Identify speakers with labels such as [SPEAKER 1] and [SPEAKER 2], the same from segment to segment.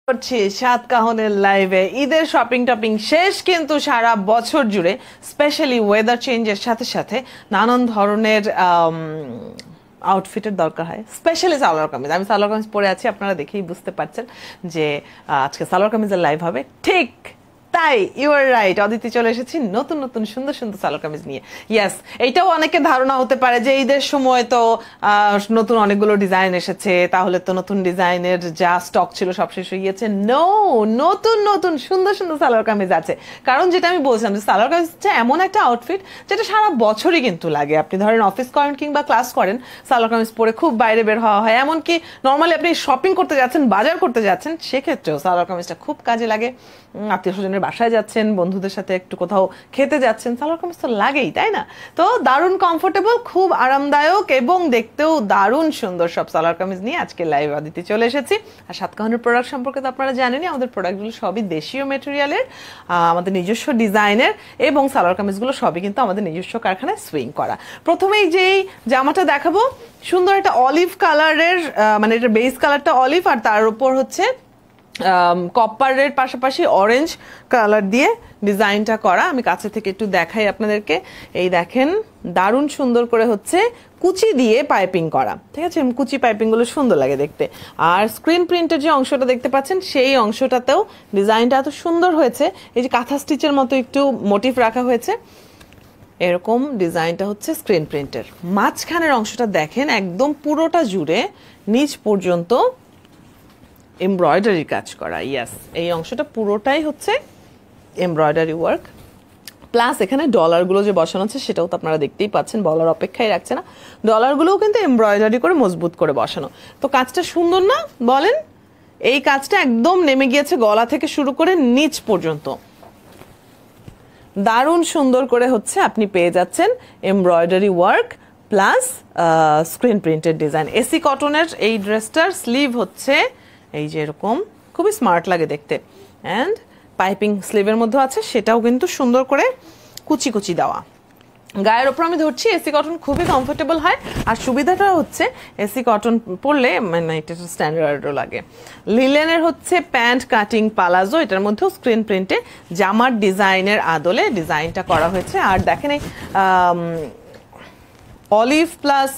[SPEAKER 1] করছি সাত কাহনের লাইভে ঈদের শপিং টপিং শেষ, কিন্তু সারা বছর জুড়ে স্পেশালি ওয়েদার চেঞ্জের সাথে সাথে নানান ধরনের আউটফিটের দরকার হয়। স্পেশালি সালোয়ার কামিজ, আমি সালোয়ার কামিজ পরে আছি, আপনারা দেখেই বুঝতে পারছেন যে আজকে সালোয়ার কামিজের লাইভ হবে। ঠিক তাই, ইউ আর রাইট, অদিতি চলে এসেছি নতুন নতুন সুন্দর সুন্দর সালোয়ার কামিজ নিয়ে। ইয়েস, এইটাও অনেকে ধারণা হতে পারে যে ঈদের সময় তো নতুন অনেকগুলো ডিজাইন এসেছে, তাহলে তো নতুন ডিজাইনের যা স্টক ছিল সব শেষ হয়ে গিয়েছে। নো, নতুন নতুন সুন্দর সুন্দর সালোয়ার কামিজ আছে। কারণ যেটা আমি বলছিলাম যে সালোয়ার কামিজ হচ্ছে এমন একটা আউটফিট যেটা সারা বছরই কিন্তু লাগে। আপনি ধরেন অফিস করেন কিংবা ক্লাস করেন, সালোয়ার কামিজ পরে খুব বাইরে বের হওয়া হয়। এমনকি নর্মালি আপনি শপিং করতে যাচ্ছেন, বাজার করতে যাচ্ছেন, সেক্ষেত্রেও সালোয়ার কামিজটা খুব কাজে লাগে। আত্মীয় স্বজনের বাসায় যাচ্ছেন, বন্ধুদের সাথে একটু কোথাও খেতে যাচ্ছেন, সালোয়ার কামিজ তো লাগেই, তাই না? তো দারুণ কমফোর্টেবল, খুব আরামদায়ক এবং দেখতেও দারুণ সুন্দর সব সালোয়ার কামিজ নিয়ে আজকে লাইভ আদিতে চলে এসেছি। আর সাতকাহনের প্রোডাক্ট সম্পর্কে তো আপনারা জানেনই, আমাদের প্রোডাক্টগুলো সবই দেশীয় মেটেরিয়ালের, আমাদের নিজস্ব ডিজাইনের, এবং সালোয়ার কামিজগুলো সবই কিন্তু আমাদের নিজস্ব কারখানায় সুইং করা। প্রথমেই যেই জামাটা দেখাবো, সুন্দর একটা অলিভ কালারের, মানে এটা বেস কালারটা অলিভ আর তার উপর হচ্ছে কপারের পাশাপাশি অরেঞ্জ কালার দিয়ে ডিজাইনটা করা। আমি কাছে থেকে একটু দেখাই আপনাদেরকে। এই দেখেন, দারুণ সুন্দর করে হচ্ছে কুচি দিয়ে পাইপিং করা, ঠিক আছে? কুচি পাইপিংগুলো সুন্দর লাগে দেখতে। আর স্ক্রিন প্রিন্টের যে অংশটা দেখতে পাচ্ছেন, সেই অংশটাতেও ডিজাইনটা এত সুন্দর হয়েছে। এই যে কাঁথা স্টিচের মতো একটু মোটিভ রাখা হয়েছে, এরকম ডিজাইনটা হচ্ছে স্ক্রিন প্রিন্টের। মাঝখানের অংশটা দেখেন, একদম পুরোটা জুড়ে নিচ পর্যন্ত এমব্রয়ডারি কাজ করা। ইয়াস, এই অংশটা পুরোটাই হচ্ছে এমব্রয়ডারি ওয়ার্ক, প্লাস এখানে ডলারগুলো যে বসানো আছে সেটাও তো আপনারা দেখতেই পাচ্ছেন, বলার অপেক্ষাই রাখছে না। ডলারগুলোও কিন্তু এমব্রয়ডারি করে মজবুত করে বসানো। তো কাজটা সুন্দর না বলেন? এই কাজটা একদম নেমে গিয়েছে গলা থেকে শুরু করে নিচ পর্যন্ত, দারুণ সুন্দর করে হচ্ছে আপনি পেয়ে যাচ্ছেন embroidery work plus screen printed design. AC কটনের এই ড্রেসটার স্লিভ হচ্ছে এই যে এরকম, খুবই স্মার্ট লাগে দেখতে। অ্যান্ড পাইপিং স্লিভের মধ্যে আছে, সেটাও কিন্তু সুন্দর করে কুচি কুচি দেওয়া। গায়ের ওপর আমি ধরছি, এসি কটন খুবই কমফোর্টেবল হয়। আর সুবিধাটা হচ্ছে এসি কটন পরলে মানে এটা স্ট্যান্ডার্ডও লাগে। লিলেনের হচ্ছে প্যান্ট কাটিং পালাজো, এটার মধ্যেও স্ক্রিন প্রিন্টে জামার ডিজাইনের আদলে ডিজাইনটা করা হয়েছে। আর দেখেন এই অলিভ প্লাস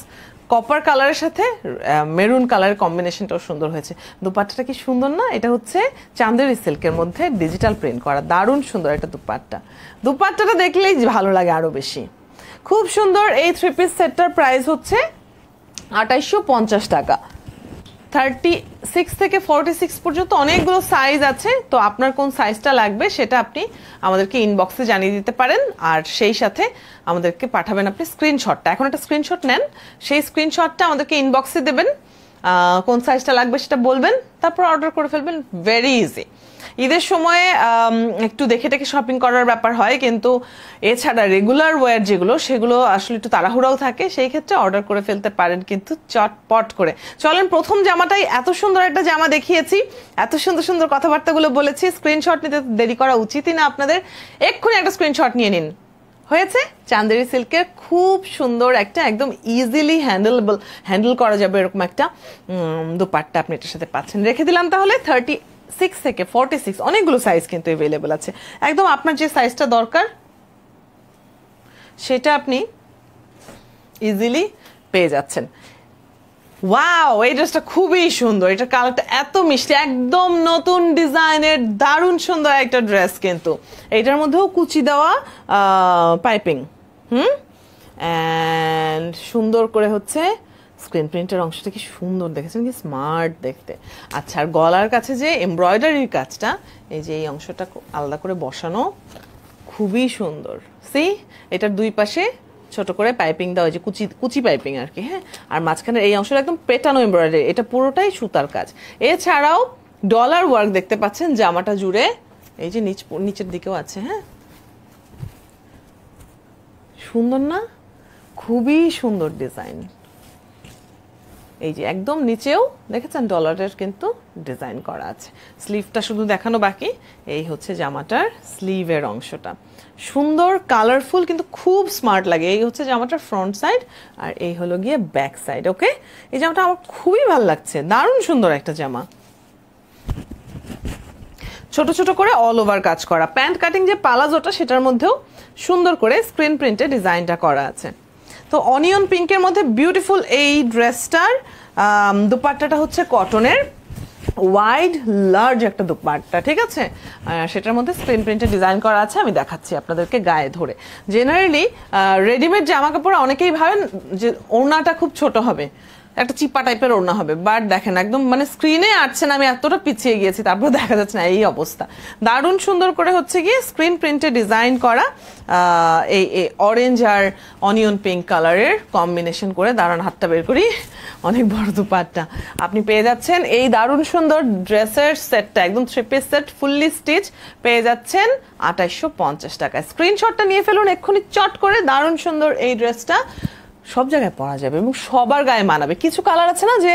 [SPEAKER 1] কপার কালারের সাথে মেরুন কালারের কম্বিনেশনটাও সুন্দর হয়েছে। দুপাট্টাটা কি সুন্দর না? এটা হচ্ছে চান্দেরি সিল্কের মধ্যে ডিজিটাল প্রিন্ট করা, দারুণ সুন্দর একটা দুপাট্টা। দুপাট্টাটা দেখলেই ভালো লাগে আরো বেশি, খুব সুন্দর। এই থ্রি পিস সেটটার প্রাইস হচ্ছে 2850 টাকা। 36 থেকে 46 পর্যন্ত অনেকগুলো সাইজ আছে। তো আপনার কোন সাইজটা লাগবে সেটা আপনি আমাদেরকে ইনবক্সে জানিয়ে দিতে পারেন, আর সেই সাথে আমাদেরকে পাঠাবেন আপনি স্ক্রিনশটটা। এখন একটা স্ক্রিনশট নেন, সেই স্ক্রিনশটটা আমাদেরকে ইনবক্সে দেবেন, কোন সাইজটা লাগবে সেটা বলবেন, তারপর অর্ডার করে ফেলবেন। Very easy. ঈদের সময়ে একটু দেখে টেকে শপিং করার ব্যাপার হয়, কিন্তু এছাড়া রেগুলার ওয়্যার যেগুলো, সেগুলো আসলে একটু তাড়াহুড়াও থাকে, সেই ক্ষেত্রে অর্ডার করে ফেলতে পারেন কিন্তু চটপট করে। চলেন, প্রথম জামাটাই, এত সুন্দর একটা জামা দেখিয়েছি, এত সুন্দর সুন্দর কথাবার্তাগুলো বলেছি, স্ক্রিনশট নিতে দেরি করা উচিতই না আপনাদের। এক্ষুনি একটা স্ক্রিনশট নিয়ে নিন। হয়েছে চান্দেরি সিল্কের খুব সুন্দর একটা, একদম ইজিলি হ্যান্ডেল করা যাবে এরকম একটা দুপাট্টা আপনি এটার সাথে পাচ্ছেন। রেখে দিলাম তাহলে 36 থেকে 46, অনেকগুলো সাইজ কিন্তু অ্যাভেলেবল আছে। একদম আপনার যে সাইজটা দরকার সেটা আপনি ইজিলি পেয়ে যাচ্ছেন। ওয়াও, এই ড্রেসটা খুবই সুন্দর, এটা কালারটা এত মিষ্টি, একদম নতুন ডিজাইনের দারুণ সুন্দর একটা ড্রেস। কিন্তু এটার মধ্যেও কুচি দেওয়া পাইপিং, অ্যান্ড সুন্দর করে হচ্ছে স্ক্রিন প্রিন্টের অংশটা কি সুন্দর, দেখেছেন কি স্মার্ট দেখতে। আচ্ছা, আর গলার কাছে যে এমব্রয়ডারির কাজটা, এই যে এই অংশটা আলাদা করে বসানো, খুবই সুন্দর। সি, এটার দুই পাশে ছোট করে পাইপিং দেওয়া, যে কুচি কুচি পাইপিং আর কি। হ্যাঁ, আর মাঝখানে এই অংশটা একদম পেটানো এমব্রয়ডারি, এটা পুরোটাই সুতার কাজ। এছাড়াও ডলার ওয়ার্ক দেখতে পাচ্ছেন জামাটা জুড়ে, এই যে নিচের দিকেও আছে। হ্যাঁ, সুন্দর না? খুবই সুন্দর ডিজাইন। এই যে একদম নিচেও দেখেছেন ডলারের কিন্তু ডিজাইন করা আছে। স্লিভটা শুধু দেখানো বাকি। এই হচ্ছে জামাটার স্লিভের অংশটা, সুন্দর কালারফুল কিন্তু খুব স্মার্ট লাগে। এই হচ্ছে জামাটার ফ্রন্ট সাইড, আর এই হলো গিয়ে ব্যাক সাইড। ওকে, এই জামাটা আমার খুবই ভালো লাগছে, দারুণ সুন্দর একটা জামা। ছোট ছোট করে অল ওভার কাজ করা। প্যান্ট কাটিং যে পালাজোটা সেটার মধ্যেও সুন্দর করে স্ক্রিন প্রিন্টে ডিজাইনটা করা আছে। তো অনিয়ন পিঙ্কের মধ্যে বিউটিফুল এই ড্রেসটার দুপাট্টাটা হচ্ছে কটনের, ওয়াইড লার্জ একটা দুপাট্টা, ঠিক আছে? সেটার মধ্যে স্ক্রিন প্রিন্টে ডিজাইন করা আছে, আমি দেখাচ্ছি আপনাদেরকে গায়ে ধরে। জেনারেলি রেডিমেড জামা কাপড় অনেকেই ভাবেন যে ওড়নাটা খুব ছোট হবে, একটা চিপা টাইপের ওড়না হবে, বাট দেখেন একদম মানে স্ক্রিনে আসছে না, আমি এতটা পিছিয়ে গিয়েছি তারপর দেখা যাচ্ছে না, এই অবস্থা। দারুণ সুন্দর করে হচ্ছে গিয়ে স্ক্রিন প্রিন্টে ডিজাইন করা এই অরেঞ্জ আর অনিয়ন পিঙ্ক কালারের কম্বিনেশন করে, দারুণ হাতটা বের করি, অনেক বড় দুপাট্টা। আপনি পেয়ে যাচ্ছেন এই দারুণ সুন্দর ড্রেসের সেটটা, একদম 3 পিস সেট ফুললি স্টিচ, পেয়ে যাচ্ছেন 2850 টাকায়। স্ক্রিনশটটা নিয়ে ফেলুন এক্ষুনি চট করে। দারুণ সুন্দর এই ড্রেসটা সব জায়গায় পরা যাবে এবং সবার গায়ে মানাবে। কিছু কালার আছে না যে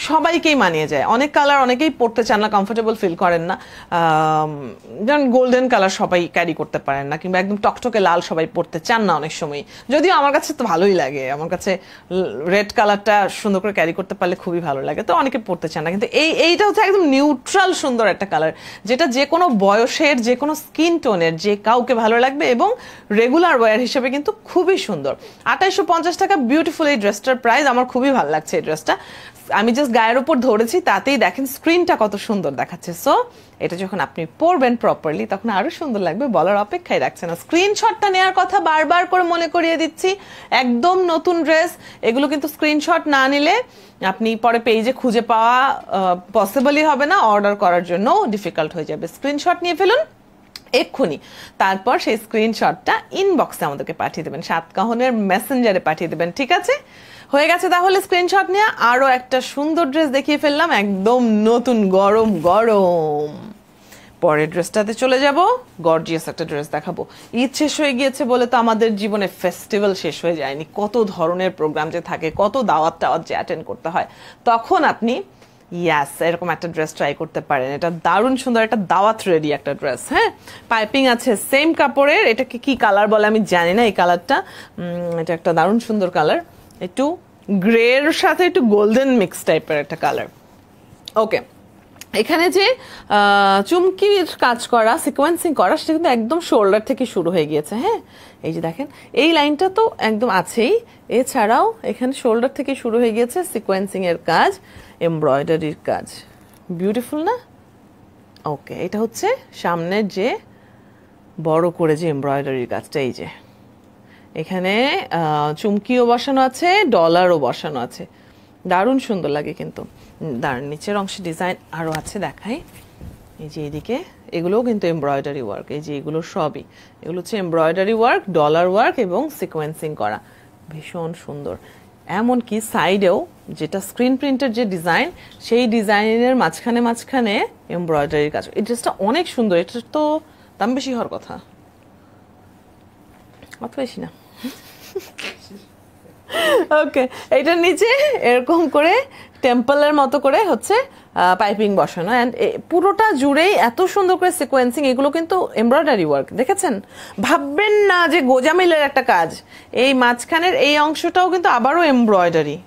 [SPEAKER 1] সবাইকেই মানিয়ে যায়, অনেক কালার অনেকেই পরতে চান না, কমফোর্টেবল ফিল করেন না, যেমন গোল্ডেন কালার সবাই ক্যারি করতে পারেন না, কিংবা একদম টকটকে লাল সবাই পরতে চান না অনেক সময়, যদিও আমার কাছে তো ভালোই লাগে, আমার কাছে রেড কালারটা সুন্দর করে ক্যারি করতে পারলে খুবই ভালো লাগে, তো অনেকে পরতে চান না। কিন্তু এইটা হচ্ছে একদম নিউট্রাল সুন্দর একটা কালার, যেটা যে কোনো বয়সের যে কোনো স্কিন টোনের যে কাউকে ভালো লাগবে এবং রেগুলার ওয়্যার হিসেবে কিন্তু খুবই সুন্দর। 2850 টাকা বিউটিফুল এই ড্রেসটার প্রাইস। আমার খুবই ভালো লাগছে এই ড্রেসটা, আমি জাস্ট গায়ের উপর ধরেছি তাতেই দেখেন স্ক্রিনটা কত সুন্দর দেখাচ্ছে। সো এটা যখন আপনি পরবেন প্রপারলি তখন আরো সুন্দর লাগবে, বলার অপেক্ষায় রাখছে না। স্ক্রিনশটটা নেওয়ার কথা বারবার করে মনে করিয়ে দিচ্ছি, একদম নতুন ড্রেস, এগুলো কিন্তু স্ক্রিনশট না নিলে আপনি পরে পেজে খুঁজে পাওয়া পসিবলই হবে না, অর্ডার করার জন্য ডিফিকাল্ট হয়ে যাবে। স্ক্রিনশট নিয়ে ফেলুন এক্ষুনি, তারপর সেই স্ক্রিনশটটা ইনবক্সে আমাদেরকে পাঠিয়ে দেবেন, সাতকাহনের মেসেঞ্জারে পাঠিয়ে দেবেন, ঠিক আছে? হয়ে গেছে তাহলে স্ক্রিনশট নিয়ে। আরো একটা সুন্দর ড্রেস দেখিয়ে ফেললাম, একদম নতুন গরম গরম। পরের ড্রেসটাতে চলে যাব, গর্জিয়াস একটা ড্রেস দেখাবো। ঈদ শেষ হয়ে গিয়েছে বলে তো আমাদের জীবনে ফেস্টিভ্যাল শেষ হয়ে যায়নি, কত ধরনের প্রোগ্রাম যে থাকে, কত দাওয়াত টাওয়াত যে অ্যাটেন্ড করতে হয়, তখন আপনি ইয়াস এরকম একটা ড্রেস ট্রাই করতে পারেন। এটা দারুণ সুন্দর একটা দাওয়াত রেডি একটা ড্রেস, হ্যাঁ, পাইপিং আছে সেম কাপড়ের। এটাকে কি কালার বলে আমি জানি না, এই কালারটা এটা একটা দারুণ সুন্দর কালার, একটু গ্রের সাথে একটু গোল্ডেন মিক্স টাইপের একটা কালার। ওকে, এখানে যে চুমকির কাজ করা, সিকোয়েন্সিং করা, সেটা কিন্তু একদম শোল্ডার থেকে শুরু হয়ে গিয়েছে, হ্যাঁ, এই যে দেখেন এই লাইনটা তো একদম আছেই, এছাড়াও এখানে শোল্ডার থেকে শুরু হয়ে গিয়েছে সিকোয়েন্সিং এর কাজ, এমব্রয়ডারির কাজ, বিউটিফুল না? ওকে, এটা হচ্ছে সামনের যে বড় করে যে এমব্রয়ডারির কাজটা, এই যে এখানে চুমকিও বসানো আছে, ডলারও বসানো আছে, দারুণ সুন্দর লাগে কিন্তু। দারুণ নিচের অংশে ডিজাইন আরও আছে, দেখাই, এই যে এইদিকে এগুলোও কিন্তু এমব্রয়ডারি ওয়ার্ক, এই যে এগুলো সবই, এগুলো হচ্ছে এমব্রয়ডারি ওয়ার্ক, ডলার ওয়ার্ক এবং সিকোয়েন্সিং করা, ভীষণ সুন্দর। এমনকি সাইডেও যেটা স্ক্রিন প্রিন্টের যে ডিজাইন, সেই ডিজাইনের মাঝখানে মাঝখানে এমব্রয়ডারির কাজ। এই ড্রেসটা অনেক সুন্দর, এটা তো দাম বেশি হওয়ার কথা, অত বেশি না। ওকে, এটার নিচে এরকম করে টেম্পলের মতো করে হচ্ছে পাইপিং বসানো, অ্যান্ড পুরোটা জুড়েই এত সুন্দর করে সিকোয়েন্সিং, এগুলো কিন্তু এমব্রয়ডারি ওয়ার্ক, দেখেছেন? ভাববেন না যে গোজামিলের একটা কাজ, এই মাঝখানের এই অংশটাও কিন্তু আবারও এমব্রয়ডারি,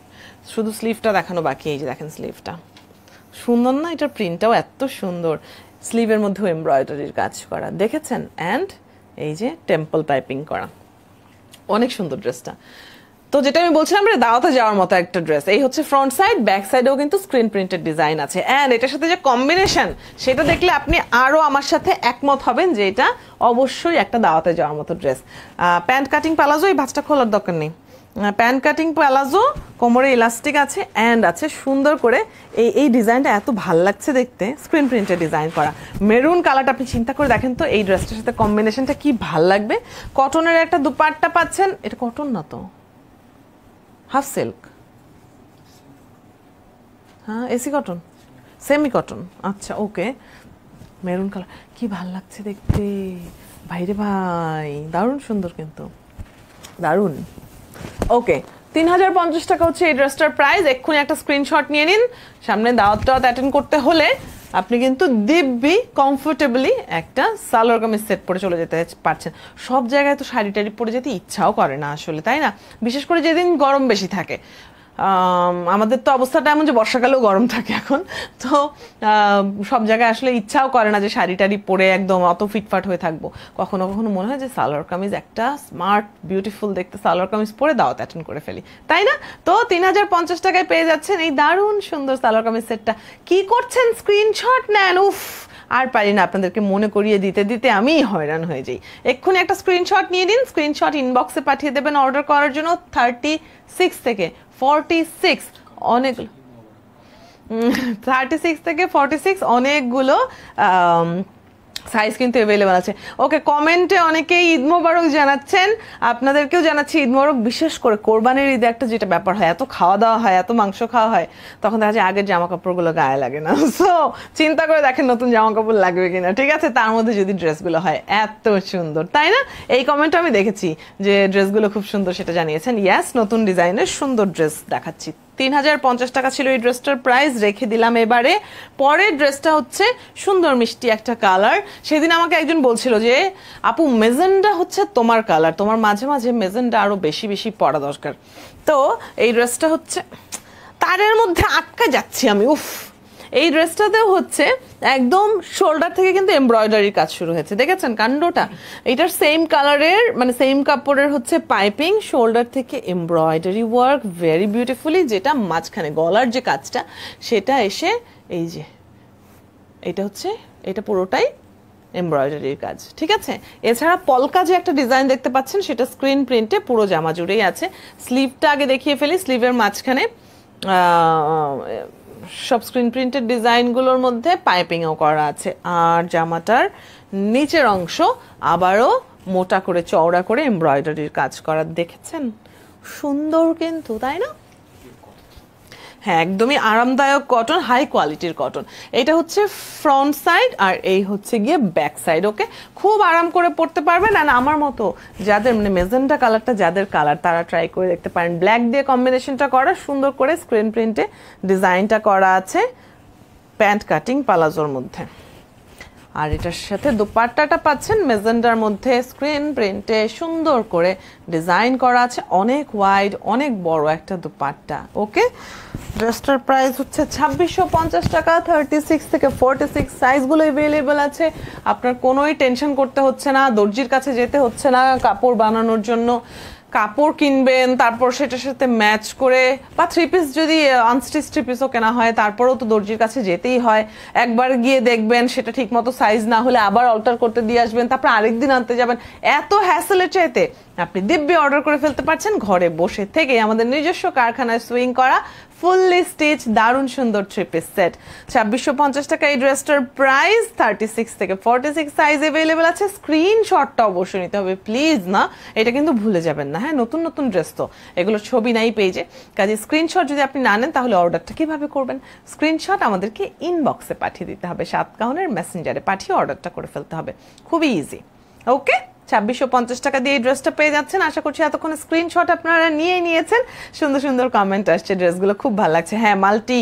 [SPEAKER 1] শুধু স্লিভটা দেখানো বাকি, এই যে দেখেন স্লিভটা সুন্দর না? এটার প্রিন্টটাও এত সুন্দর, স্লিভের মধ্যেও এমব্রয়ডারির কাজ করা, দেখেছেন? অ্যান্ড এই যে টেম্পল পাইপিং করা, অনেক সুন্দর ড্রেসটা। তো যেটা আমি বলছিলাম, দাওয়াতে যাওয়ার মতো একটা ড্রেস। এই হচ্ছে ফ্রন্ট সাইড, ব্যাক সাইডেও কিন্তু স্ক্রিন প্রিন্টেড ডিজাইন আছে, অ্যান্ড এটার সাথে যে কম্বিনেশন, সেটা দেখলে আপনি আরো আমার সাথে একমত হবেন যে এটা অবশ্যই একটা দাওয়াতে যাওয়ার মতো ড্রেস। প্যান্ট কাটিং প্যালাজো, এই ভাঁজটা খোলার দরকার নেই, প্যান্ট কাটিং প্যালাজো, কোমরে ইলাস্টিক আছে, অ্যান্ড আছে সুন্দর করে এই ডিজাইনটা এত ভাল লাগছে দেখতে, স্ক্রিন প্রিন্টের ডিজাইন করা। মেরুন কালারটা আপনি চিন্তা করে দেখেন তো এই ড্রেসটার সাথে কম্বিনেশনটা কি ভাল লাগবে। কটনের একটা দুপাট্টা পাচ্ছেন, এটা কটন না তো, হাফ সিল্ক, হ্যাঁ, এসি কটন, সেমি কটন, আচ্ছা ওকে। মেরুন কালার কি ভাল লাগছে দেখতে, ভাইরে ভাই, দারুণ সুন্দর কিন্তু, দারুণ। ওকে, 3050 টাকা হচ্ছে এই ড্রেসটার প্রাইস। এক্ষুনি একটা স্ক্রিনশট নিয়ে নিন, সামনে দাওয়াত অ্যাটেন্ড করতে হলে আপনি কিন্তু দিব্যি কমফোর্টেবলি একটা সালোয়ার কামিজ সেট পরে চলে যেতে পারছেন। সব জায়গায় তো শাড়ি টাড়ি পরে যেতে ইচ্ছাও করে না আসলে, তাই না? বিশেষ করে যেদিন গরম বেশি থাকে, আমাদের তো অবস্থাটা এমন যে বর্ষাকালেও গরম থাকে এখন, তো সব জায়গায় আসলে ইচ্ছাও করে না যে শাড়ি টাড়ি পরে একদম অত ফিটফাট হয়ে থাকবো। কখনো কখনো মনে হয় যে সালোয়ার কামিজ একটা স্মার্ট বিউটিফুল দেখতে সালোয়ার কামিজ পরে দাওয়াত অ্যাটেন্ড করে ফেলি, তাই না? তো 3050 টাকায় পেয়ে যাচ্ছেন এই দারুণ সুন্দর সালোয়ার কামিজ সেটটা। কি করছেন? স্ক্রিনশট নেন। উফ, আর পারি না আপনাদেরকে মনে করিয়ে দিতে দিতে আমি হয়রান হয়ে যাই। এক্ষুনি একটা স্ক্রিনশট নিয়ে নিন, স্ক্রিনশট ইনবক্সে পাঠিয়ে দেবেন অর্ডার করার জন্য। 36 থেকে 46 অনেকগুলো 36 থেকে 46 অনেকগুলো সাইজ কিন্তু অ্যাভেলেবল আছে। ওকে, কমেন্টে অনেকেই ঈদ মোবারক জানাচ্ছেন, আপনাদেরকেও জানাচ্ছি ঈদ মোবারক। বিশেষ করে কোরবানির ঈদে একটা যেটা ব্যাপার হয়, এত খাওয়া দাওয়া হয়, এত মাংস খাওয়া হয়, তখন দেখা যায় আগের জামা কাপড়গুলো গায়ে লাগে না। সো চিন্তা করে দেখেন নতুন জামা কাপড় লাগবে কিনা, ঠিক আছে? তার মধ্যে যদি ড্রেসগুলো হয় এত সুন্দর, তাই না? এই কমেন্টটা আমি দেখেছি যে ড্রেসগুলো খুব সুন্দর, সেটা জানিয়েছেন। ইয়াস, নতুন ডিজাইনের সুন্দর ড্রেস দেখাচ্ছি। 3050 টাকা ছিল এই ড্রেসটার প্রাইস, রেখে দিলাম এবারে। পরের ড্রেসটা হচ্ছে সুন্দর মিষ্টি একটা কালার। সেদিন আমাকে একজন বলছিল যে আপু মেজেন্ডা হচ্ছে তোমার কালার, তোমার মাঝে মাঝে মেজেন্ডা আরো বেশি বেশি পরা দরকার। তো এই ড্রেসটা হচ্ছে তারের মধ্যে আটকা যাচ্ছি আমি। উফ, এই ড্রেসটাতেও হচ্ছে একদম শোল্ডার থেকে কিন্তু এমব্রয়ডারির কাজ শুরু হয়েছে, দেখেছেন কাণ্ডটা? এটার সেম কালারের মানে সেম কাপড়ের হচ্ছে পাইপিং, শোল্ডার থেকে এমব্রয়ডারি ওয়ার্ক ভেরি বিউটিফুলি, যেটা মাঝখানে গলার যে কাজটা সেটা এসে এই যে এটা হচ্ছে, এটা পুরোটাই এমব্রয়ডারির কাজ, ঠিক আছে? এছাড়া পলকা যে একটা ডিজাইন দেখতে পাচ্ছেন সেটা স্ক্রিন প্রিন্টে পুরো জামা জুড়েই আছে। স্লিভটা আগে দেখিয়ে ফেলি। স্লিভের মাঝখানে সব স্ক্রিন প্রিন্টেড ডিজাইনগুলোর মধ্যে পাইপিংও করা আছে। আর জামাটার নিচের অংশ আবারও মোটা করে চওড়া করে এমব্রয়ডারির কাজ করা, দেখেছেন? সুন্দর কিন্তু, তাই না? হ্যাঁ, একদমই আরামদায়ক কটন, হাই কোয়ালিটির কটন। এটা হচ্ছে ফ্রন্ট সাইড আর এই হচ্ছে গিয়ে ব্যাক সাইড। ওকে, খুব আরাম করে পরতে পারবেন। আর আমার মতো যাদের মানে মেজেন্টা কালারটা যাদের কালার, তারা ট্রাই করে দেখতে পারেন। ব্ল্যাক দিয়ে কম্বিনেশনটা করা, সুন্দর করে স্ক্রিন প্রিন্টে ডিজাইনটা করা আছে প্যান্ট কাটিং পালাজোর মধ্যে। আর এটার সাথে দোপাট্টাটা পাচ্ছেন মেজেন্ডার মধ্যে স্ক্রিন প্রিন্টে সুন্দর করে ডিজাইন করা আছে, অনেক ওয়াইড অনেক বড় একটা দোপাট্টা। ওকে, ড্রেসটার প্রাইস হচ্ছে 2650 টাকা। 36 থেকে 46 সাইজগুলো অ্যাভেলেবল আছে। আপনার কোনোই টেনশন করতে হচ্ছে না, দর্জির কাছে যেতে হচ্ছে না কাপড় বানানোর জন্য। কাপড় কিনবেন, তারপর সেটার সাথে ম্যাচ করে, বা থ্রি পিস যদি আনস্টিচ থ্রি পিসও কেনা হয় তারপরেও তো দর্জির কাছে যেতেই হয়। একবার গিয়ে দেখবেন সেটা ঠিক মতো সাইজ না হলে আবার অল্টার করতে দিয়ে আসবেন, তারপর আরেকদিন আনতে যাবেন। এত হ্যাসেলের চাইতে আপনি দিব্যি অর্ডার করে ফেলতে পারছেন ঘরে বসে থেকে। আমাদের নিজস্ব কারখানায় সুইং করা ফুললি স্টিচ দারুণ সুন্দর থ্রি পিস সেট। 2650 টাকা এই ড্রেসটার প্রাইস। 36 থেকে 46 সাইজ অ্যাভেলেবেল আছে। স্ক্রিনশটটা অবশ্যই নিতে হবে প্লিজ, না এটা কিন্তু ভুলে যাবেন না। হ্যাঁ, নতুন নতুন ড্রেস তো, এগুলোর ছবি নাই পেজে, কাজে স্ক্রিনশট যদি আপনি না নেন তাহলে অর্ডারটা কিভাবে করবেন? স্ক্রিনশট আমাদেরকে ইনবক্সে পাঠিয়ে দিতে হবে, 7 কাউনের মেসেঞ্জারে পাঠিয়ে অর্ডারটা করে ফেলতে হবে, খুবই ইজি। ওকে, 2650 টাকা দিয়ে এই ড্রেসটা পেয়ে যাচ্ছেন। আশা করছি এতক্ষণ স্ক্রিনশট আপনারা নিয়ে নিয়েছেন। সুন্দর সুন্দর কমেন্ট আসছে, ড্রেসগুলো খুব ভালো লাগছে। হ্যাঁ, মাল্টি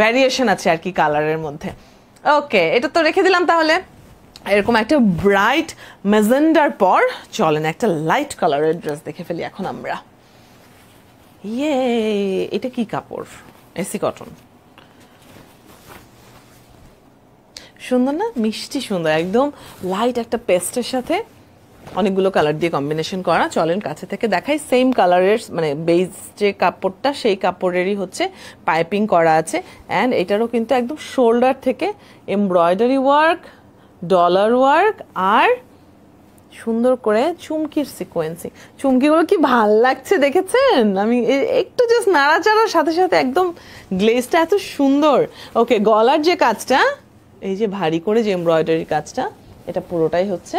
[SPEAKER 1] ভ্যারিয়েশন আছে আর কি কালারের মধ্যে। ওকে, এটা তো রেখে দিলাম। তাহলে এরকম একটা ব্রাইট মেজেন্ডার পর চলেন একটা লাইট কালারের ড্রেস দেখে ফেলি এখন আমরা। ইয়ে, এটা কি কাপড়? AC cotton. সুন্দর না? মিষ্টি সুন্দর, একদম লাইট একটা পেস্টের সাথে অনেকগুলো কালার দিয়ে কম্বিনেশন করা। চলেন কাছে থেকে দেখাই। সেম কালারের মানে বেজ যে কাপড়টা সেই কাপড়েরই হচ্ছে পাইপিং করা আছে। অ্যান্ড এটারও কিন্তু একদম শোল্ডার থেকে এমব্রয়ডারি ওয়ার্ক, ডলার ওয়ার্ক আর সুন্দর করে চুমকির সিকোয়েন্সিং। চুমকিগুলো কি ভাল লাগছে দেখেছেন? আমি একটু জাস্ট নাড়াচাড়ার সাথে সাথে একদম গ্লেজটা এত সুন্দর। ওকে, গলার যে কাজটা এই যে ভারী করে যে এমব্রয়ডারি কাজটা, এটা পুরোটাই হচ্ছে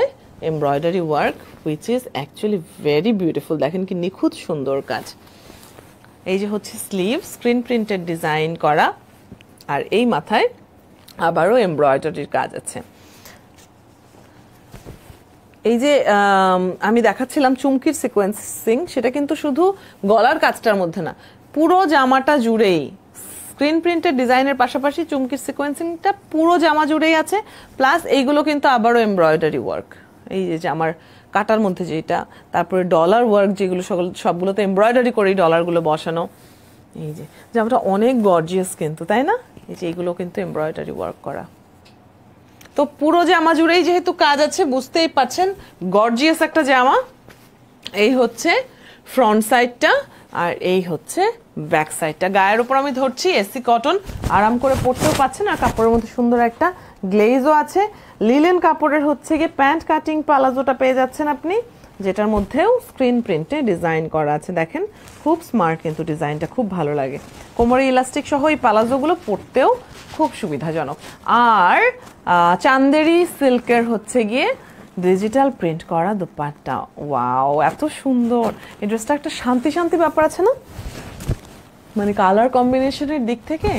[SPEAKER 1] embroidery work which is actually very beautiful. দেখেন কি নিখুঁত সুন্দর কাজ। এই যে হচ্ছে স্লিভ স্ক্রিন প্রিন্টেড ডিজাইন করা, আর এই মাথায় আবারও এমব্রয়ডারির কাজ আছে। এই যে আমি দেখাচ্ছিলাম চুমকির সিকোয়েন্সিং, সেটা কিন্তু শুধু গলার কাজটার মধ্যে না, পুরো জামাটা জুড়েই স্ক্রিন প্রিন্টেড ডিজাইনের পাশাপাশি চুমকির সিকোয়েন্সিংটা পুরো জামা জুড়েই আছে। প্লাস এইগুলো কিন্তু আবারও এমব্রয়ডারি ওয়ার্ক, এই যে জামার কাটার মধ্যে যেটা, তারপরে ডলার ওয়ার্ক যেগুলো সবগুলোতে এমব্রয়ডারি করেই ডলারগুলো বসানো। এই যে জামাটা অনেক গর্জিয়াস কিন্তু, তাই না? এই যে এইগুলো কিন্তু এমব্রয়ডারি ওয়ার্ক করা। তো পুরো জামা জুড়েই যেহেতু কাজ আছে, বুঝতেই পাচ্ছেন গর্জিয়াস একটা জামা। এই হচ্ছে ফ্রন্ট সাইডটা, আর এই হচ্ছে ব্যাক সাইডটা। গায়ের উপর আমি ধরছি, এসি কটন, আরাম করে পরতেও পাচ্ছেন, আর কাপড়ের মধ্যে সুন্দর একটা গ্লেজও আছে। লিলেন কাপড়ের হচ্ছে গিয়ে প্যান্ট কাটিং পালাজোটা পেয়ে যাচ্ছেন আপনি, যেটার মধ্যেও স্ক্রিন প্রিন্টে ডিজাইন করা আছে। দেখেন খুব স্মার্ট, কিন্তু ডিজাইনটা খুব ভালো লাগে। কোমরে ইলাস্টিক সহ এই পালাজোগুলো পরতেও খুব সুবিধাজনক। আর চান্দেরি সিল্কের হচ্ছে গিয়ে ডিজিটাল প্রিন্ট করা দুপাট্টা। ওয়াও, এত সুন্দর! এই ড্রেসটা একটা শান্তি শান্তি ব্যাপার আছে না, মানে কালার কম্বিনেশনের দিক থেকে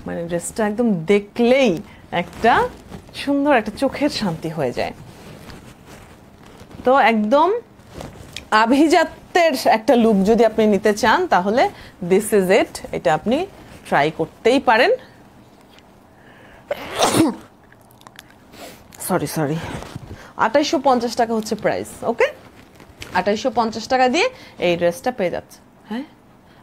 [SPEAKER 1] মানে ড্রেসটা একদম দেখলেই একটা সুন্দর একটা চোখের শান্তি হয়ে যায়। তো একদম আভিজাত্যের একটা লুক যদি আপনি নিতে চান তাহলে দিস ইজ ইট, এটা আপনি ট্রাই করতেই পারেন। সরি 2850 টাকা হচ্ছে প্রাইস। ওকে, 2850 টাকা দিয়ে এই ড্রেসটা পেয়ে যাচ্ছে। হ্যাঁ,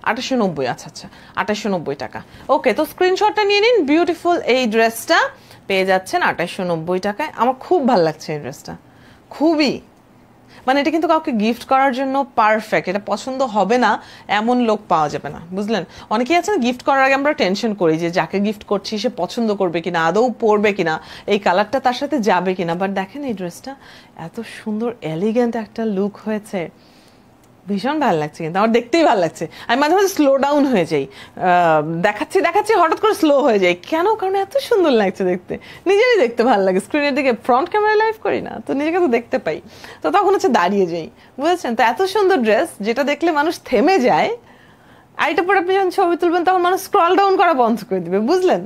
[SPEAKER 1] 2890, আচ্ছা 2890 টাকা। ওকে, তো স্ক্রিনশটটা নিয়ে নিন। বিউটিফুল এই ড্রেসটা পেয়ে যাচ্ছেন 2890 টাকায়। আমার খুব ভালো লাগছে এই ড্রেসটা, খুবই। মানে এটা কিন্তু কাউকে গিফট করার জন্য পারফেক্ট। এটা পছন্দ হবে না এমন লোক পাওয়া যাবে না, বুঝলেন? অনেকেই আছেন গিফট করার আগে আমরা টেনশন করি যে যাকে গিফট করছি সে পছন্দ করবে কিনা, আদৌ পরবে কিনা, এই কালারটা তার সাথে যাবে কিনা। বাট দেখেন এই ড্রেসটা এত সুন্দর এলিগেন্ট একটা লুক হয়েছে, ভীষণ ভালো লাগছে। কিন্তু আমার দেখতেই ভালো লাগছে। আমি মাঝে মাঝে স্লো ডাউন হয়ে যাই, দেখাচ্ছি হঠাৎ করে স্লো হয়ে যাই। কেন? কারণ এত সুন্দর লাগছে দেখতে, নিজেরই দেখতে ভালো লাগে। স্ক্রিনের দিকে ফ্রন্ট ক্যামেরা লাইভ করি না তো নিজেকে তো দেখতে পাই, তো তখন হচ্ছে দাঁড়িয়ে যাই, বুঝেছেন? তো এত সুন্দর ড্রেস যেটা দেখলে মানুষ থেমে যায়, আর এটা পরে আপনি যখন ছবি তুলবেন তখন মানুষ স্ক্রল ডাউন করা বন্ধ করে দিবে, বুঝলেন?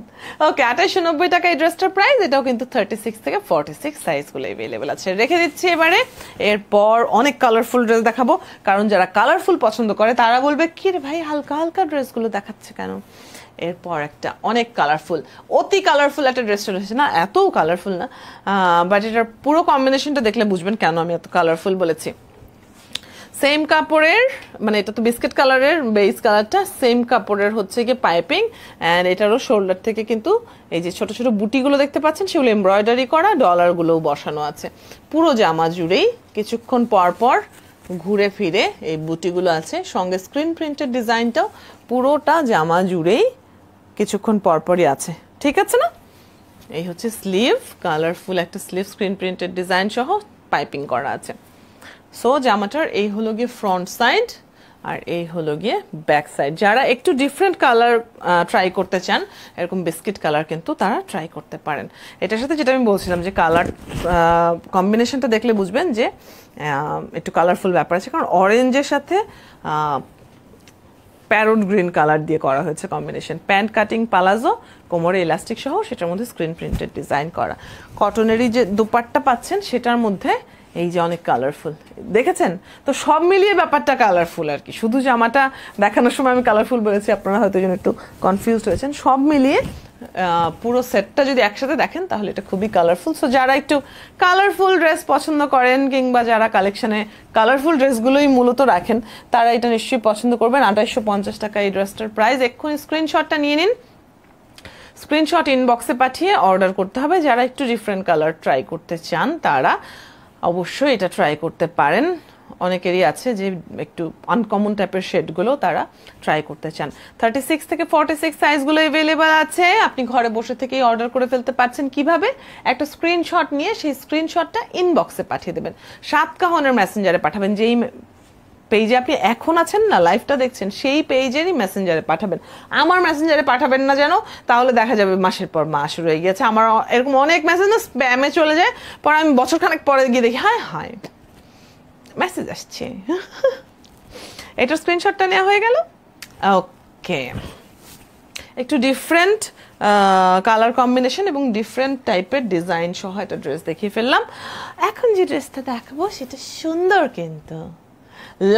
[SPEAKER 1] ওকে, 2890 টাকা এই ড্রেসটার প্রাইস। এটাও কিন্তু 36 থেকে 46 সাইজগুলো অ্যাভেলেবেল আছে। রেখে দিচ্ছি এবারে। এরপর অনেক কালারফুল ড্রেস দেখাবো, কারণ যারা কালারফুল পছন্দ করে তারা বলবে কি রে ভাই হালকা হালকা ড্রেসগুলো দেখাচ্ছে কেন। এরপর একটা অনেক কালারফুল, অতি কালারফুল একটা ড্রেস রয়েছে, না এতও কালারফুল না, বাট এটার পুরো কম্বিনেশনটা দেখলে বুঝবেন কেন আমি এত কালারফুল বলেছি। সেম কাপড়ের, মানে এটা তো বিস্কিট কালারের বেস কালারটা, সেম কাপড়ের হচ্ছে গিয়ে পাইপিং, অ্যান্ড এটারও শোল্ডার থেকে কিন্তু এই যে ছোট ছোট বুটিগুলো দেখতে পাচ্ছেন সেগুলো এমব্রয়ডারি করা, ডলারগুলোও বসানো আছে। পুরো জামা জুড়েই কিছুক্ষণ পর পর ঘুরে ফিরে এই বুটিগুলো আছে, সঙ্গে স্ক্রিন প্রিন্টের ডিজাইনটাও পুরোটা জামা জুড়েই কিছুক্ষণ পরপরই আছে। ঠিক আছে না? এই হচ্ছে স্লিভ, কালারফুল একটা স্লিভ, স্ক্রিন প্রিন্টেড ডিজাইন সহ পাইপিং করা আছে। সো জামাটার এই হলো গিয়ে ফ্রন্ট সাইড, আর এই হলো গিয়ে ব্যাক সাইড। যারা একটু ডিফারেন্ট কালার ট্রাই করতে চান, এরকম বিস্কিট কালার, কিন্তু তারা ট্রাই করতে পারেন। এটার সাথে যেটা আমি বলছিলাম যে কালার কম্বিনেশনটা দেখলে বুঝবেন যে একটু কালারফুল ব্যাপার আছে, কারণ অরেঞ্জের সাথে প্যারোট গ্রিন কালার দিয়ে করা হয়েছে কম্বিনেশন। প্যান্ট কাটিং পালাজো, কোমরে ইলাস্টিক সহ, সেটার মধ্যে স্ক্রিন প্রিন্টেড ডিজাইন করা। কটনেরই যে দুপাট্টা পাচ্ছেন সেটার মধ্যে এই যে অনেক কালারফুল, দেখেছেন? তো সব মিলিয়ে ব্যাপারটা কালারফুল আর কি। শুধু জামাটা দেখানোর সময় আমি কালারফুল বলেছি, আপনারা হয়তো এই জন্য একটু কনফিউজড হয়েছেন। সব মিলিয়ে পুরো সেটটা যদি একসাথে দেখেন তাহলে এটা খুবই কালারফুল। সো যারা একটু কালারফুল ড্রেস পছন্দ করেন, কিংবা যারা কালেকশনে কালারফুল ড্রেসগুলোই মূলত রাখেন, তারা এটা নিশ্চয়ই পছন্দ করবেন। 2850 টাকা এই ড্রেসটার প্রাইস। এক্ষুনি স্ক্রিনশটটা নিয়ে নিন, স্ক্রিনশট ইনবক্সে পাঠিয়ে অর্ডার করতে হবে। যারা একটু ডিফারেন্ট কালার ট্রাই করতে চান তারা অবশ্যই এটা ট্রাই করতে পারেন। অনেকেরই আছে যে একটু আনকমন টাইপের শেডগুলো তারা ট্রাই করতে চান। 36 থেকে 46 সাইজগুলো অ্যাভেলেবেল আছে। আপনি ঘরে বসে থেকেই অর্ডার করে ফেলতে পারছেন। কিভাবে? একটা স্ক্রিনশট নিয়ে সেই স্ক্রিনশটটা ইনবক্সে পাঠিয়ে দেবেন, সাতকাহনের মেসেঞ্জারে পাঠাবেন। যেই পেজে আপনি এখন আছেন না, লাইভটা দেখছেন, সেই পেজেরই মেসেঞ্জারে পাঠাবেন। আমার মেসেঞ্জারে পাঠাবেন না যেন, তাহলে দেখা যাবে মাসের পর মাস রয়ে গিয়েছে। আমার এরকম অনেক মেসেজ না স্প্যামে চলে যায়, পরে আমি বছরখানেক পরে গিয়ে দেখি হায় মেসেজ আসছে। এটার স্ক্রিনশটটা নেওয়া হয়ে গেল। ওকে, একটু ডিফারেন্ট কালার কম্বিনেশন এবং ডিফারেন্ট টাইপের ডিজাইন সহ একটা ড্রেস দেখিয়ে ফেললাম। এখন যে ড্রেসটা দেখাবো সেটা সুন্দর, কিন্তু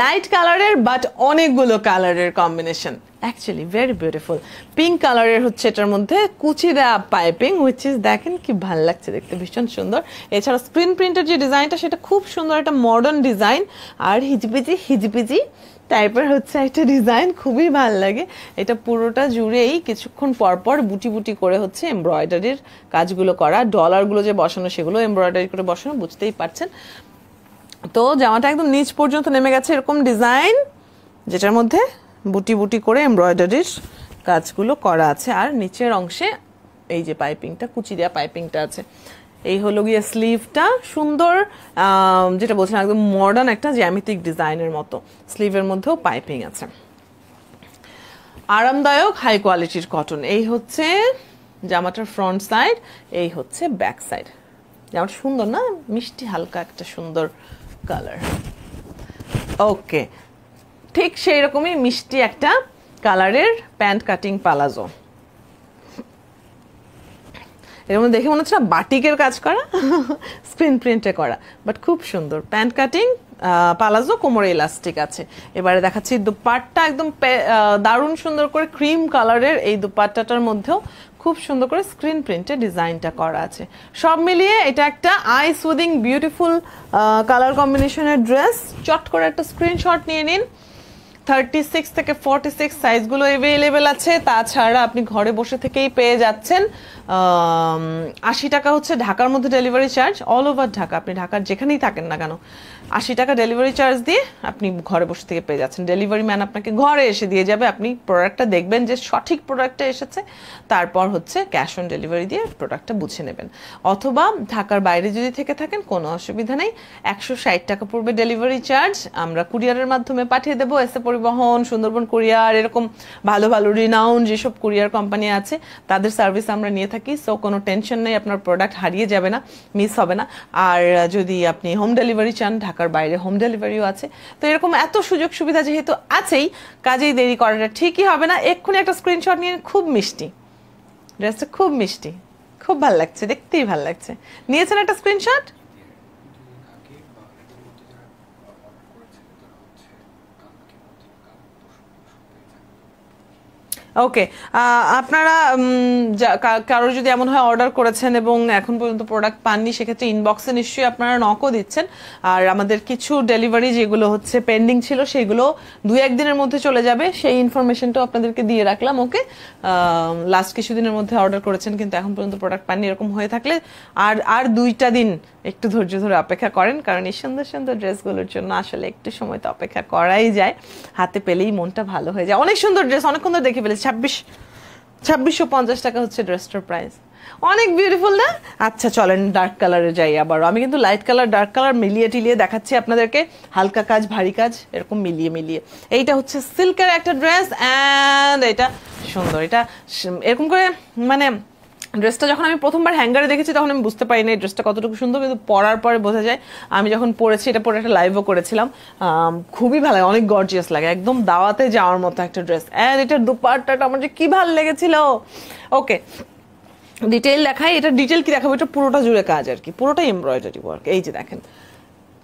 [SPEAKER 1] লাইট কালারের বাট অনেকগুলো কালারের combination, actually very beautiful. Pink কালারের হচ্ছে এটার মধ্যে কুচি দেওয়া পাইপিং, হুইচ ইজ দেখেন কি ভাল লাগছে দেখতে, ভীষণ সুন্দর। এছাড়া স্ক্রিন প্রিন্টের যে ডিজাইনটা সেটা খুব সুন্দর, একটা মডার্ন ডিজাইন, আর হিজিপিজি টাইপের হচ্ছে একটা ডিজাইন, খুবই ভালো লাগে। এটা পুরোটা জুড়েই কিছুক্ষণ পর পর বুটি বুটি করে হচ্ছে এমব্রয়ডারির কাজগুলো করা, ডলারগুলো যে বসানো সেগুলো এমব্রয়ডারি করে বসানো, বুঝতেই পারছেন। তো জামাটা একদম নিচ পর্যন্ত নেমে গেছে এরকম ডিজাইন, যেটার মধ্যে বুটি বুটি করে এমব্রয়ডারির কাজগুলো করা আছে। আর নিচের অংশে এই যে পাইপিংটা, কুচি দেওয়া পাইপিংটা আছে। এই হলো গিয়ে স্লিভটা, সুন্দর যেটা বলছিলাম একদম মডার্ন একটা জ্যামিতিক ডিজাইনের মতো। স্লিভের মধ্যেও পাইপিং আছে, আরামদায়ক হাই কোয়ালিটির কটন। এই হচ্ছে জামাটার ফ্রন্ট সাইড, এই হচ্ছে ব্যাক সাইড। জামাটা সুন্দর না, মিষ্টি হালকা একটা সুন্দর কালার। ওকে, ঠিক সেই রকমই মিষ্টি একটা কালারের প্যান্ট কাটিং পালাজো। এর মধ্যে দেখে মনে হচ্ছে না বাটিকের কাজ করা, স্ক্রিন প্রিন্টে করা, বাট খুব সুন্দর প্যান্ট কাটিং পালাজো, কোমরে ইলাস্টিক আছে। এবারে দেখাচ্ছি দুপাট্টা, একদম দারুণ সুন্দর করে ক্রিম কালারের এই দুপাট্টাটার মধ্যেও খুব সুন্দর করে স্ক্রিন প্রিন্টে ডিজাইনটা করা আছে। সব মিলিয়ে এটা একটা আই সুদিং বিউটিফুল কালার কম্বিনেশনের ড্রেস। চট করে একটা স্ক্রিনশট নিয়ে নিন। 36 থেকে 46 সাইজগুলো অ্যাভেলেবেল আছে। তাছাড়া আপনি ঘরে বসে থেকেই পেয়ে যাচ্ছেন 80 টাকা হচ্ছে ঢাকার মধ্যে delivery charge, all over Dhaka, আপনি ঢাকার যেখানেই থাকেন না কেন 80 টাকা ডেলিভারি চার্জ দিয়ে আপনি ঘরে বসে থেকে পেয়ে যাচ্ছেন। ডেলিভারি ম্যান আপনাকে ঘরে এসে দিয়ে যাবে, আপনি প্রোডাক্টটা দেখবেন যে সঠিক প্রোডাক্টটা এসেছে, তারপর হচ্ছে ক্যাশ অন ডেলিভারি দিয়ে প্রোডাক্টটা বুঝে নেবেন। অথবা ঢাকার বাইরে যদি থেকে থাকেন কোনো অসুবিধা নেই, 160 টাকা পড়বে ডেলিভারি চার্জ, আমরা কুরিয়ারের মাধ্যমে পাঠিয়ে দেবো। এসে পরিবহন, সুন্দরবন কুরিয়ার, এরকম ভালো ভালো রিনাউন যেসব কুরিয়ার কোম্পানি আছে তাদের সার্ভিস আমরা নিয়ে থাকি। সো কোনো টেনশন নেই, আপনার প্রোডাক্ট হারিয়ে যাবে না, মিস হবে না। আর যদি আপনি হোম ডেলিভারি চান, ঢাকার বাইরে হোম ডেলিভারিও আছে। তো এরকম এত সুযোগ সুবিধা যেহেতু আছেই, কাজেই দেরি করাটা ঠিকই হবে না। এক্ষুনি একটা স্ক্রিনশট নিয়ে, খুব মিষ্টি ড্রেসটা, খুব মিষ্টি, খুব ভালো লাগছে, দেখতেই ভালো লাগছে। নিয়েছেন একটা স্ক্রিনশট? ওকে, আপনারা কারো যদি এমন হয় অর্ডার করেছেন এবং এখন পর্যন্ত প্রোডাক্ট পাননি, সেক্ষেত্রে ইনবক্সে নিশ্চয়ই আপনারা নকও দিচ্ছেন। আর আমাদের কিছু ডেলিভারি যেগুলো হচ্ছে পেন্ডিং ছিল সেগুলো 2-1 দিনের মধ্যে চলে যাবে, সেই ইনফরমেশনটাও আপনাদেরকে দিয়ে রাখলাম। ওকে, লাস্ট কিছুদিনের মধ্যে অর্ডার করেছেন কিন্তু এখন পর্যন্ত প্রোডাক্ট পাননি, এরকম হয়ে থাকলে আর 2টা দিন একটু ধৈর্য ধরে অপেক্ষা করেন, কারণ এই সুন্দর সুন্দর ড্রেসগুলোর জন্য আসলে একটু সময় তো অপেক্ষা করাই যায়। হাতে পেলেই মনটা ভালো হয়ে যায়। অনেক সুন্দর ড্রেস, অনেকক্ষণ ধরে দেখে ফেলেছি। 2650 টাকা হচ্ছে ড্রেসটার প্রাইস, অনেক বিউটিফুল না? আচ্ছা চলেন ডার্ক কালারে যাই আবার। আমি কিন্তু লাইট কালার ডার্ক কালার মিলিয়ে টিলিয়ে দেখাচ্ছি আপনাদেরকে, হালকা কাজ ভারী কাজ এরকম মিলিয়ে মিলিয়ে। এইটা হচ্ছে সিল্কের একটা ড্রেস, অ্যান্ড এটা সুন্দর। এটা এরকম করে মানে ড্রেসটা যখন আমি প্রথমবার হ্যাঙ্গারে দেখেছি তখন আমি বুঝতে পারিনি এই ড্রেসটা কতটুকু সুন্দর, কিন্তু পরার পরে বোঝা যায়। আমি যখন পরেছি, এটা পরে একটা লাইভও করেছিলাম, খুবই ভালো লাগে, অনেক গর্জিয়াস লাগে, একদম দাওয়াতে যাওয়ার মতো একটা ড্রেস। অ্যান্ড এটার দুপাট্টাটা আমার যে কি ভালো লেগেছিল। ওকে, ডিটেইল দেখাই। এটা ডিটেইল কি দেখাবো, এটা পুরোটা জুড়ে কাজ আর কি, পুরোটাই এমব্রয়ডারি ওয়ার্ক। এই যে দেখেন,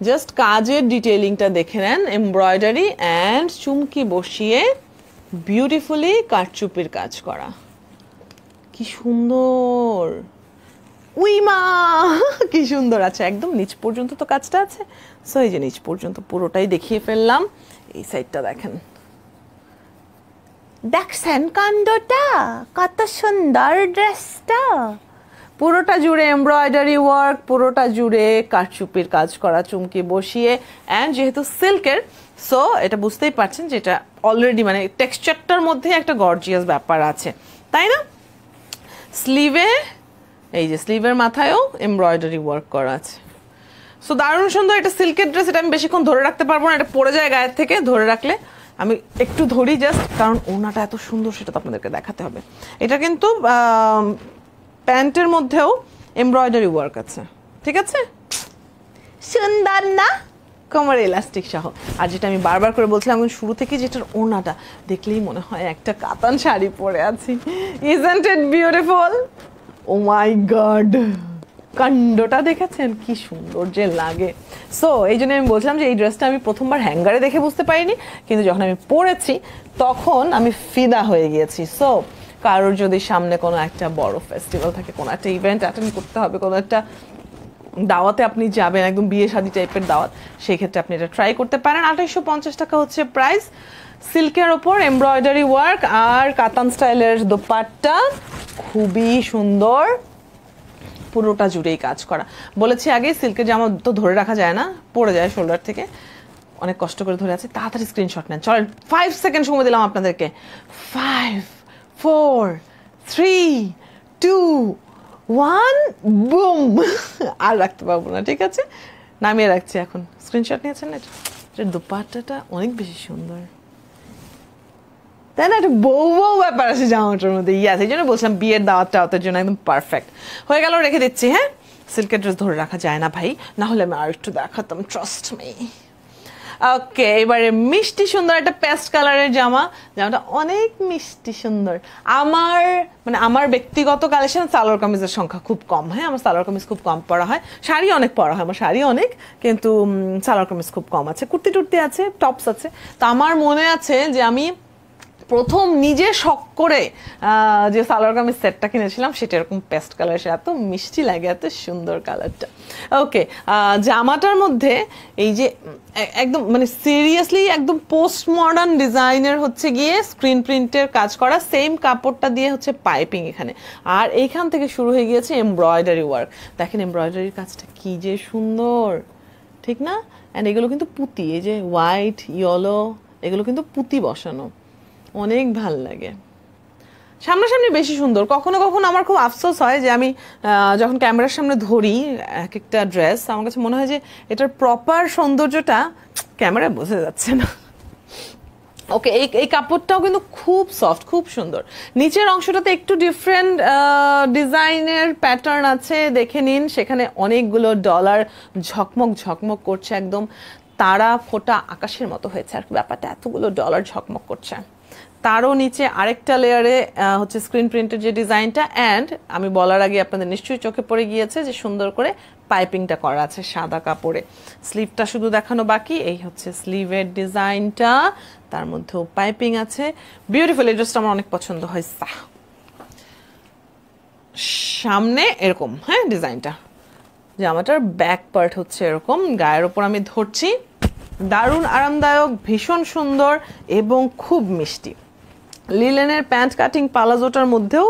[SPEAKER 1] জাস্ট কাজের ডিটেইলিংটা দেখে নেন, এমব্রয়ডারি অ্যান্ড চুমকি বসিয়ে বিউটিফুলি কারচুপির কাজ করা, কি সুন্দর, উইমা কি সুন্দর আছে। একদম নিচ পর্যন্ত তো কাজটা আছে। সো এই যে নিচ পর্যন্ত পুরোটাই দেখিয়ে ফেললাম। এই সাইডটা দেখেন, দেখছেন কাণ্ডটা কত সুন্দর ড্রেসটা, পুরোটা জুড়ে এমব্রয়ডারি ওয়ার্ক, পুরোটা জুড়ে কারচুপির কাজ করা চুমকি বসিয়ে। অ্যান্ড যেহেতু সিল্কের, সো এটা বুঝতেই পারছেন যে এটা অলরেডি মানে টেক্সচারটার মধ্যে একটা গর্জিয়াস ব্যাপার আছে, তাই না? স্লিভে, এই যে স্লিভের মাথায়ও এমব্রয়ডারি ওয়ার্ক করা আছে। সো দারুণ সুন্দর। এটা সিল্কের ড্রেস, এটা আমি বেশিক্ষণ ধরে রাখতে পারবো না, এটা পড়ে যায় গায়ের থেকে। ধরে রাখলে আমি একটু ধরি জাস্ট, কারণ ওনাটা এত সুন্দর সেটা তো আপনাদেরকে দেখাতে হবে। এটা কিন্তু প্যান্টের মধ্যেও এমব্রয়ডারি ওয়ার্ক আছে, ঠিক আছে? সুন্দর না? কোমরে ইলাস্টিক সহ। আর যেটা আমি বারবার করে বলছিলাম শুরু থেকে, যেটার ওড়নাটা দেখলেই মনে হয় একটা কাতান শাড়ি পরে আছি। Isn't it beautiful? Oh my God, কাণ্ডটা দেখেছেন কি সুন্দর যে লাগে। সো এই জন্য আমি বলছিলাম যে এই ড্রেসটা আমি প্রথমবার হ্যাঙ্গারে দেখে বুঝতে পারিনি, কিন্তু যখন আমি পরেছি তখন আমি ফিদা হয়ে গিয়েছি। সো কারোর যদি সামনে কোনো একটা বড় ফেস্টিভ্যাল থাকে, কোনো একটা ইভেন্ট অ্যাটেন্ড করতে হবে, কোনো একটা দাওয়াতে আপনি যাবেন, একদম বিয়ে শাদী টাইপের দাওয়াত, সেই ক্ষেত্রে আপনি এটা ট্রাই করতে পারেন। 2850 টাকা হচ্ছে প্রাইস। সিল্কের ওপর এমব্রয়ডারি ওয়ার্ক আর কাতান স্টাইলের দোপাট্টা, খুবই সুন্দর, পুরোটা জুড়েই কাজ করা। বলেছি আগে সিল্কের জামা তো ধরে রাখা যায় না, পড়ে যায় শোল্ডার থেকে, অনেক কষ্ট করে ধরে আছে। তাড়াতাড়ি স্ক্রিনশট নেন, চলেন 5 সেকেন্ড সময় দিলাম আপনাদেরকে। 5 4 3 2 1 বুম। আর রাখতে পারবো না, ঠিক আছে, নামিয়ে রাখছি এখন। স্ক্রিনশট নিয়েছেন না? এটা দোপাট্টাটা অনেক বেশি সুন্দর, তাই না? একটা বউ বউ ব্যাপার আছে জামাটার মধ্যে। ইয়াস, এই জন্য বলছিলাম বিয়ের দাওয়াত টাওয়াতের জন্য একদম পারফেক্ট হয়ে গেল। রেখে দিচ্ছি। হ্যাঁ, সিল্কের ড্রেস ধরে রাখা যায় না ভাই, না হলে আমি আর একটু দেখাতাম, ট্রাস্ট মি। ওকে, এবারে মিষ্টি সুন্দর একটা পেস্ট কালারের জামা। জামাটা অনেক মিষ্টি সুন্দর। আমার ব্যক্তিগত কালেকশন সালোয়ার কামিজের সংখ্যা খুব কম। হ্যাঁ, আমার সালোয়ার কামিজ খুব কম পরা হয়, শাড়ি অনেক পরা হয়, আমার শাড়ি অনেক, কিন্তু সালোয়ার কামিজ খুব কম আছে। কুর্তি টুর্তি আছে, টপস আছে। তো আমার মনে আছে যে আমি প্রথম নিজে শখ করে যে সালোয়ার কামিজ সেটটা কিনেছিলাম, সেটা এরকম পেস্ট কালার, সে এত মিষ্টি লাগে, এত সুন্দর কালারটা। ওকে, জামাটার মধ্যে এই যে একদম মানে সিরিয়াসলি একদম পোস্ট মডার্ন ডিজাইনের হচ্ছে গিয়ে স্ক্রিন প্রিন্টের কাজ করা, সেম কাপড়টা দিয়ে হচ্ছে পাইপিং এখানে, আর এইখান থেকে শুরু হয়ে গিয়েছে এমব্রয়ডারি ওয়ার্ক। দেখেন এমব্রয়ডারির কাজটা কি যে সুন্দর, ঠিক না? অ্যান্ড এগুলো কিন্তু পুঁতি, এই যে হোয়াইট ইয়েলো, এগুলো কিন্তু পুঁতি বসানো, অনেক ভাল লাগে। সামনাসামনি বেশি সুন্দর। কখনো কখনো আমার খুব আফসোস হয় যে আমি যখন ক্যামেরার সামনে ধরি এক একটা ড্রেস, আমার কাছে মনে হয় যে এটার প্রপার সৌন্দর্যটা ক্যামেরায় বোঝা যাচ্ছে না। ওকে, এই কাপড়টাও কিন্তু খুব সফট, খুব সুন্দর। নিচের অংশটাতে একটু ডিফারেন্ট ডিজাইনের প্যাটার্ন আছে, দেখে নিন। সেখানে অনেকগুলো ডলার ঝকমক ঝকমক করছে, একদম তারা ফোটা আকাশের মতো হয়েছে আর ব্যাপারটা, এতগুলো ডলার ঝকমক করছে। তারও নিচে আরেকটা লেয়ারে হচ্ছে স্ক্রিন প্রিন্টের যে ডিজাইনটা, অ্যান্ড আমি বলার আগে আপনাদের নিশ্চয়ই চোখে পড়ে গিয়েছে যে সুন্দর করে পাইপিংটা করা আছে সাদা কাপড়ে। স্লিভটা শুধু দেখানো বাকি, এই হচ্ছে স্লিভের ডিজাইনটা, তার মধ্যেও পাইপিং আছে। বিউটিফুল, এই ড্রেসটা আমার অনেক পছন্দ হয়েছে। সামনে এরকম, হ্যাঁ, ডিজাইনটা, জামাটার ব্যাক পার্ট হচ্ছে এরকম, গায়ের ওপর আমি ধরছি, দারুণ আরামদায়ক, ভীষণ সুন্দর এবং খুব মিষ্টি। লিলেনের প্যান্ট কাটিং পালাজোটার মধ্যেও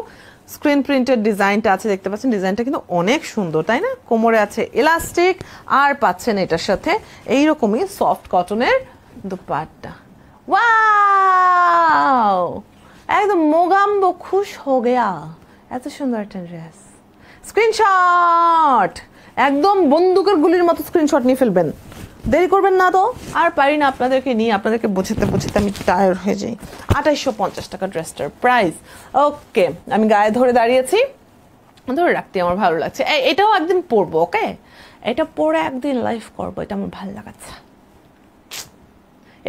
[SPEAKER 1] স্ক্রিন প্রিন্টের ডিজাইনটা আছে, দেখতে পাচ্ছেন। ডিজাইনটা কিন্তু অনেক সুন্দর, তাই না? কোমরে আছে ইলাস্টিক, আর পাচ্ছেন এটার সাথে এইরকমই সফট কটনের দুপাট্টা। ওয়াও, একদম মোগাম্বো খুশ হো গেয়া, এত সুন্দর একটা ড্রেস। স্ক্রিনশট, একদম বন্দুকের গুলির মতো স্ক্রিনশট নিয়ে ফেলবেন, দেরি করবেন না তো। আর পারি না আপনাদেরকে নিয়ে, আপনাদেরকে বোঝাতে বোঝাতে আমি টায়ার্ড হয়ে যাই। 2850 টাকা ড্রেসটার প্রাইস। ওকে, আমি গায়ে ধরে দাঁড়িয়েছি, ধরে রাখতে আমার ভালো লাগছে। এটাও একদিন পরবো, ওকে, এটা পরে একদিন লাইভ করবো, এটা আমার ভালো লাগাচ্ছে।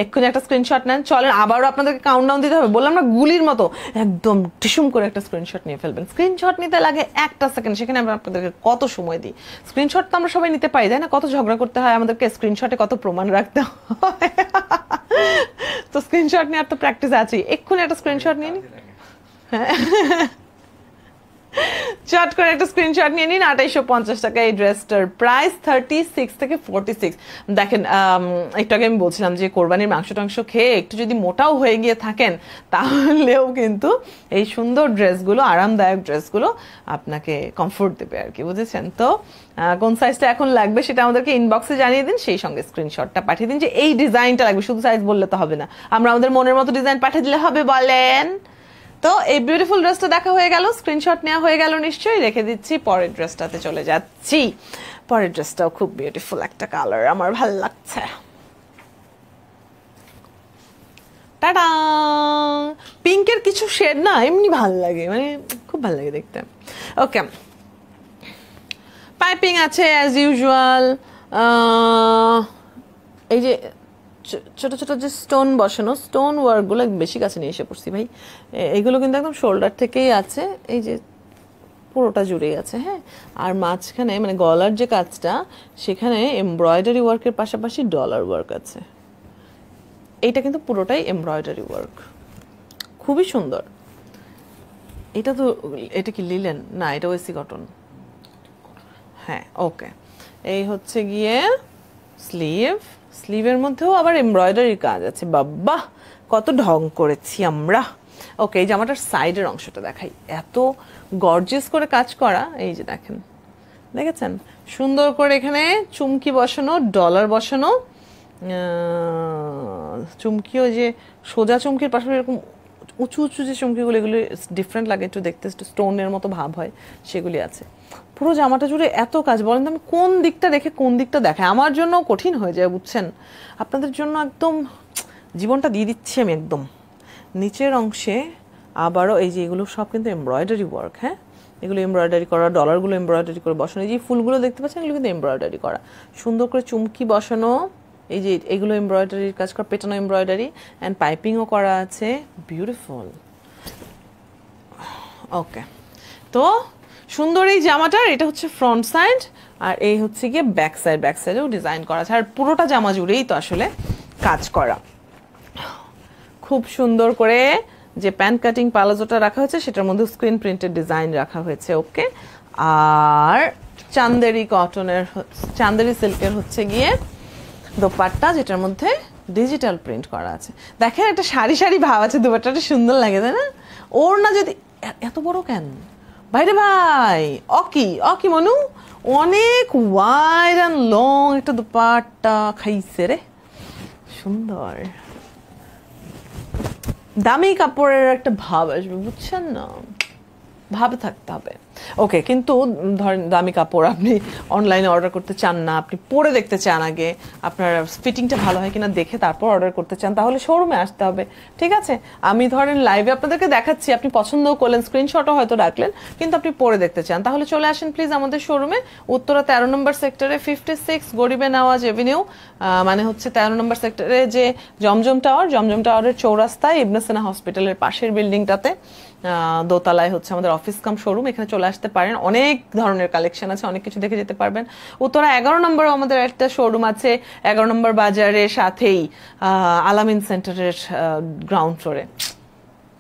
[SPEAKER 1] এক্ষুনি একটা স্ক্রিনশট নেন, চলেন আবারও আপনাদেরকে কাউন্টডাউন দিতে হবে, বললাম না গুলির মতো, একদম টিসুম করে একটা স্ক্রিনশট নিয়ে ফেলবেন। স্ক্রিনশট নিতে লাগে 1 সেকেন্ড, সেখানে আমরা আপনাদেরকে কত সময় দিই। স্ক্রিনশট তো আমরা সবাই নিতে পারি, তাই না? কত ঝগড়া করতে হয় আমাদেরকে, স্ক্রিনশটে কত প্রমাণ রাখতে হয়। তো স্ক্রিনশট নিয়ে আর তো প্র্যাকটিস আছেই। এক্ষুনি একটা স্ক্রিনশট নিয়ে নিন, হ্যাঁ, চট করে একটা স্ক্রিনশট নিয়ে নিন। 2850 টাকা এই ড্রেসটার প্রাইস। 36 থেকে 46। দেখেন, একটু আগে আমি বলছিলাম যে কোরবানির মাংস টাংস খেয়ে একটু যদি মোটাও হয়ে গিয়ে থাকেন, তাহলেও কিন্তু এই সুন্দর ড্রেসগুলো, আরামদায়ক ড্রেসগুলো আপনাকে কমফোর্ট দেবে আর কি, বুঝেছেন? তো কোন সাইজটা এখন লাগবে সেটা আমাদেরকে ইনবক্সে জানিয়ে দিন, সেই সঙ্গে স্ক্রিনশটটা পাঠিয়ে দিন যে এই ডিজাইনটা লাগবে। শুধু সাইজ বললে তো হবে না, আমরা আমাদের মনের মতো ডিজাইন পাঠিয়ে দিলে হবে, বলেন? তো এই বিউটিফুল ড্রেসটা দেখা হয়ে গেল, স্ক্রিনশট নেওয়া হয়ে গেল নিশ্চয়ই, রেখে দিচ্ছি। পরের ড্রেসটাতে চলে যাচ্ছি। পরের ড্রেসটাও খুব বিউটিফুল একটা কালার, আমার ভালো লাগছে। টাটা, পিঙ্কের কিছু শেড না এমনি ভাল লাগে, মানে খুব ভালো লাগে দেখতে। ওকে, পাইপিং আছে অ্যাজ ইউজুয়াল। এই যে ছোট ছোট যে স্টোন বসানো, স্টোন ওয়ার্কগুলো বেশি কাছে নিয়ে এসে পড়ছি ভাই। এইগুলো কিন্তু একদম শোল্ডার থেকেই আছে, এই যে পুরোটা জুড়েই আছে, হ্যাঁ। আর মাঝখানে মানে গলার যে কাজটা, সেখানে এমব্রয়ডারি ওয়ার্কের পাশাপাশি ডলার ওয়ার্ক আছে। এইটা কিন্তু পুরোটাই এমব্রয়ডারি ওয়ার্ক, খুবই সুন্দর। এটা তো, এটা কি লিলেন না, এটা ওয়েসি কটন, হ্যাঁ। ওকে, এই হচ্ছে গিয়ে স্লিভ, স্লিভের মধ্যেও আবার এমব্রয়ডারি কাজ আছে, বাবা কত ঢং করেছি আমরা। ওকে, এই জামাটার সাইডের অংশটা দেখাই, এত গর্জিয়াস করে কাজ করা। এই যে দেখেন, দেখেছেন সুন্দর করে এখানে চুমকি বসানো, ডলার বসানো, চুমকিও যে সোজা চুমকির পাশাপাশি এরকম উঁচু উঁচু যে চুমকিগুলো, এগুলো ডিফারেন্ট লাগে একটু দেখতে, একটু স্টোনের মতো ভাব হয়, সেগুলি আছে। পুরো জামাটা জুড়ে এত কাজ, বলেন তো আমি কোন দিকটা রেখে কোন দিকটা দেখাই? আমার জন্য কঠিন হয়ে যায়, বুঝছেন? আপনাদের জন্য একদম জীবনটা দিয়ে দিচ্ছি আমি একদম। নিচের অংশে আবারও এই যে এগুলো সব কিন্তু এমব্রয়ডারি ওয়ার্ক, হ্যাঁ এগুলো এমব্রয়ডারি করা, ডলারগুলো এমব্রয়ডারি করে বসানো, এই যে ফুলগুলো দেখতে পাচ্ছেন এগুলো কিন্তু এমব্রয়ডারি করা, সুন্দর করে চুমকি বসানো, এই যে এগুলো এমব্রয়ডারির কাজ করা, পেটানো এমব্রয়ডারি, অ্যান্ড পাইপিংও করা আছে, বিউটিফুল। ওকে, তো সুন্দর এই জামাটার এটা হচ্ছে ফ্রন্ট সাইড, আর এই হচ্ছে গিয়ে ব্যাক সাইড, ব্যাক সাইডেও ডিজাইন করা আছে, আর পুরোটা জামা জুড়েই তো আসলে কাজ করা। খুব সুন্দর করে যে প্যান্ট কাটিং পালাজোটা রাখা হয়েছে সেটার মধ্যে স্ক্রিন প্রিন্টেড ডিজাইন রাখা হয়েছে। ওকে, আর চান্দেরি কটনের, চান্দেরি সিল্কের হচ্ছে গিয়ে দোপাট্টা, যেটার মধ্যে ডিজিটাল প্রিন্ট করা আছে। দেখেন একটা সারি সারি ভাব আছে, দোপাট্টাটা সুন্দর লাগে তাই না? ওর না যদি এত বড় কেন ভাইরে ভাই, অকি অকি মনু, অনেক ওয়াইড অ্যান্ড লং একটা দোপাট্টা খাইছে রে, সুন্দর দামি কাপড়ের একটা ভাব আসবে, বুঝছেন না? ভাবে থাকতে হবে। ওকে, কিন্তু ধরেন দামি কাপড় আপনি অনলাইনে অর্ডার করতে চান না, আপনি পরে দেখতে চান আগে আপনার ফিটিংটা ভালো হয় কিনা দেখে তারপর অর্ডার করতে চান, তাহলে শোরুমে আসতে হবে, ঠিক আছে? আমি ধরেন লাইভে আপনাদেরকে দেখাচ্ছি, আপনি পছন্দও করলেন, স্ক্রিনশটও হয়তো রাখলেন, কিন্তু আপনি পরে দেখতে চান, তাহলে চলে আসেন প্লিজ আমাদের শোরুমে, উত্তরা 13 নম্বর সেক্টরে 56 গরিবে নওয়াজ এভিনিউ, মানে হচ্ছে 13 নম্বর সেক্টরে যে জমজম টাওয়ার, জমজম টাওয়ারের চৌরাস্তায় ইবনে সিনা হসপিটালের পাশের বিল্ডিংটাতে দোতলায় হচ্ছে আমাদের অফিস কাম শোরুম, এখানে চলে আসতে পারেন, অনেক ধরনের কালেকশন আছে, অনেক কিছু দেখে যেতে পারবেন। উত্তরা 11 নম্বরে আমাদের একটা শোরুম আছে, 11 নম্বর বাজারের সাথেই আলামিন সেন্টারের গ্রাউন্ড ফ্লোরে,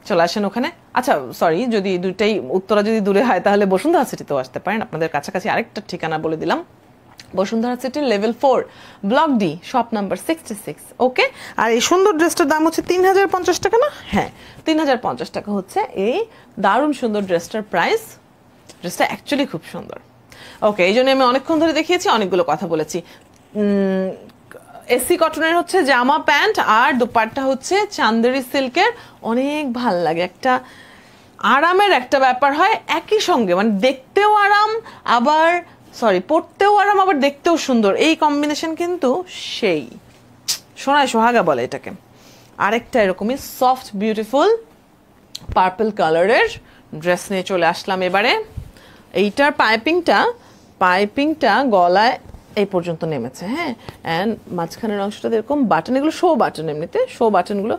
[SPEAKER 1] চলে আসেন ওখানে। আচ্ছা সরি, যদি দুইটাই উত্তরা যদি দূরে হয় তাহলে বসুন্ধরা সিটিতেও আসতে পারেন, আপনাদের কাছাকাছি আরেকটা ঠিকানা বলে দিলাম, Bashundhara city level 4 block D shop number 66। ওকে, আর এই সুন্দর ড্রেসটার দাম হচ্ছে 3050 টাকা না? হ্যাঁ 3050 টাকা হচ্ছে এই দারুণ সুন্দর ড্রেসটার প্রাইস। ড্রেসটা অ্যাকচুয়ালি খুব সুন্দর। ওকে, এই জন্য আমি অনেকক্ষণ ধরে দেখিয়েছি, অনেকগুলো কথা বলেছি। এসি কটনের হচ্ছে জামা প্যান্ট, আর দোপাট্টা হচ্ছে চান্দেরি সিল্কের, অনেক ভাল লাগে, একটা আরামের একটা ব্যাপার হয় একই সঙ্গে, মানে দেখতেও আরাম, আবার সরি পড়তেও আরাম, আবার দেখতেও সুন্দর, এই কম্বিনেশন কিন্তু সেই সোনায় সোহাগা বলে এটাকে। আরেকটা এরকমই সফট বিউটিফুল পার্পল কালারের ড্রেস নিয়ে চলে আসলাম এবারে। এইটার পাইপিংটা গলায় এই পর্যন্ত নেমেছে, হ্যাঁ, অ্যান্ড মাঝখানের অংশটা এরকম বাটন, এগুলো শো বাটন, এমনিতে শো বাটনগুলো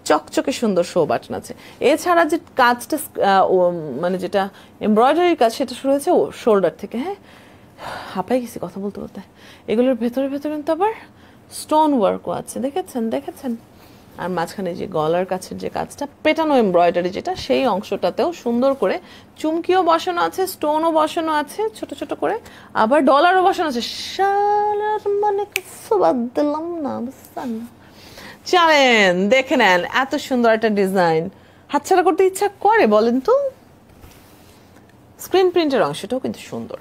[SPEAKER 1] চকচকে সুন্দর শো বাটন আছে। এছাড়া যে কাজটা মানে যেটা এমব্রয়ডারির কাজ সেটা শুরু হয়েছে শোল্ডার থেকে, হ্যাঁ হাঁপাই গেছি কথা বলতে বলতে। এগুলোর ভেতরে কিন্তু আবার স্টোন ওয়ার্কও আছে, দেখেছেন। আর মাঝখানে যে গলার কাছের যে কাজটা পেটানো এমব্রয়ডারি যেটা, সেই অংশটাতেও সুন্দর করে চুমকিও বসানো আছে, স্টোনও বসানো আছে ছোট ছোট করে, আবার ডলারও বসানো আছে। শালার মানে কিছু বাদ দিলাম না, বুঝছেন? চলেন দেখে নেন, এত সুন্দর একটা ডিজাইন হাতছাড়া করতে ইচ্ছা করে বলেন তো? স্ক্রিন প্রিন্টের অংশটাও কিন্তু সুন্দর।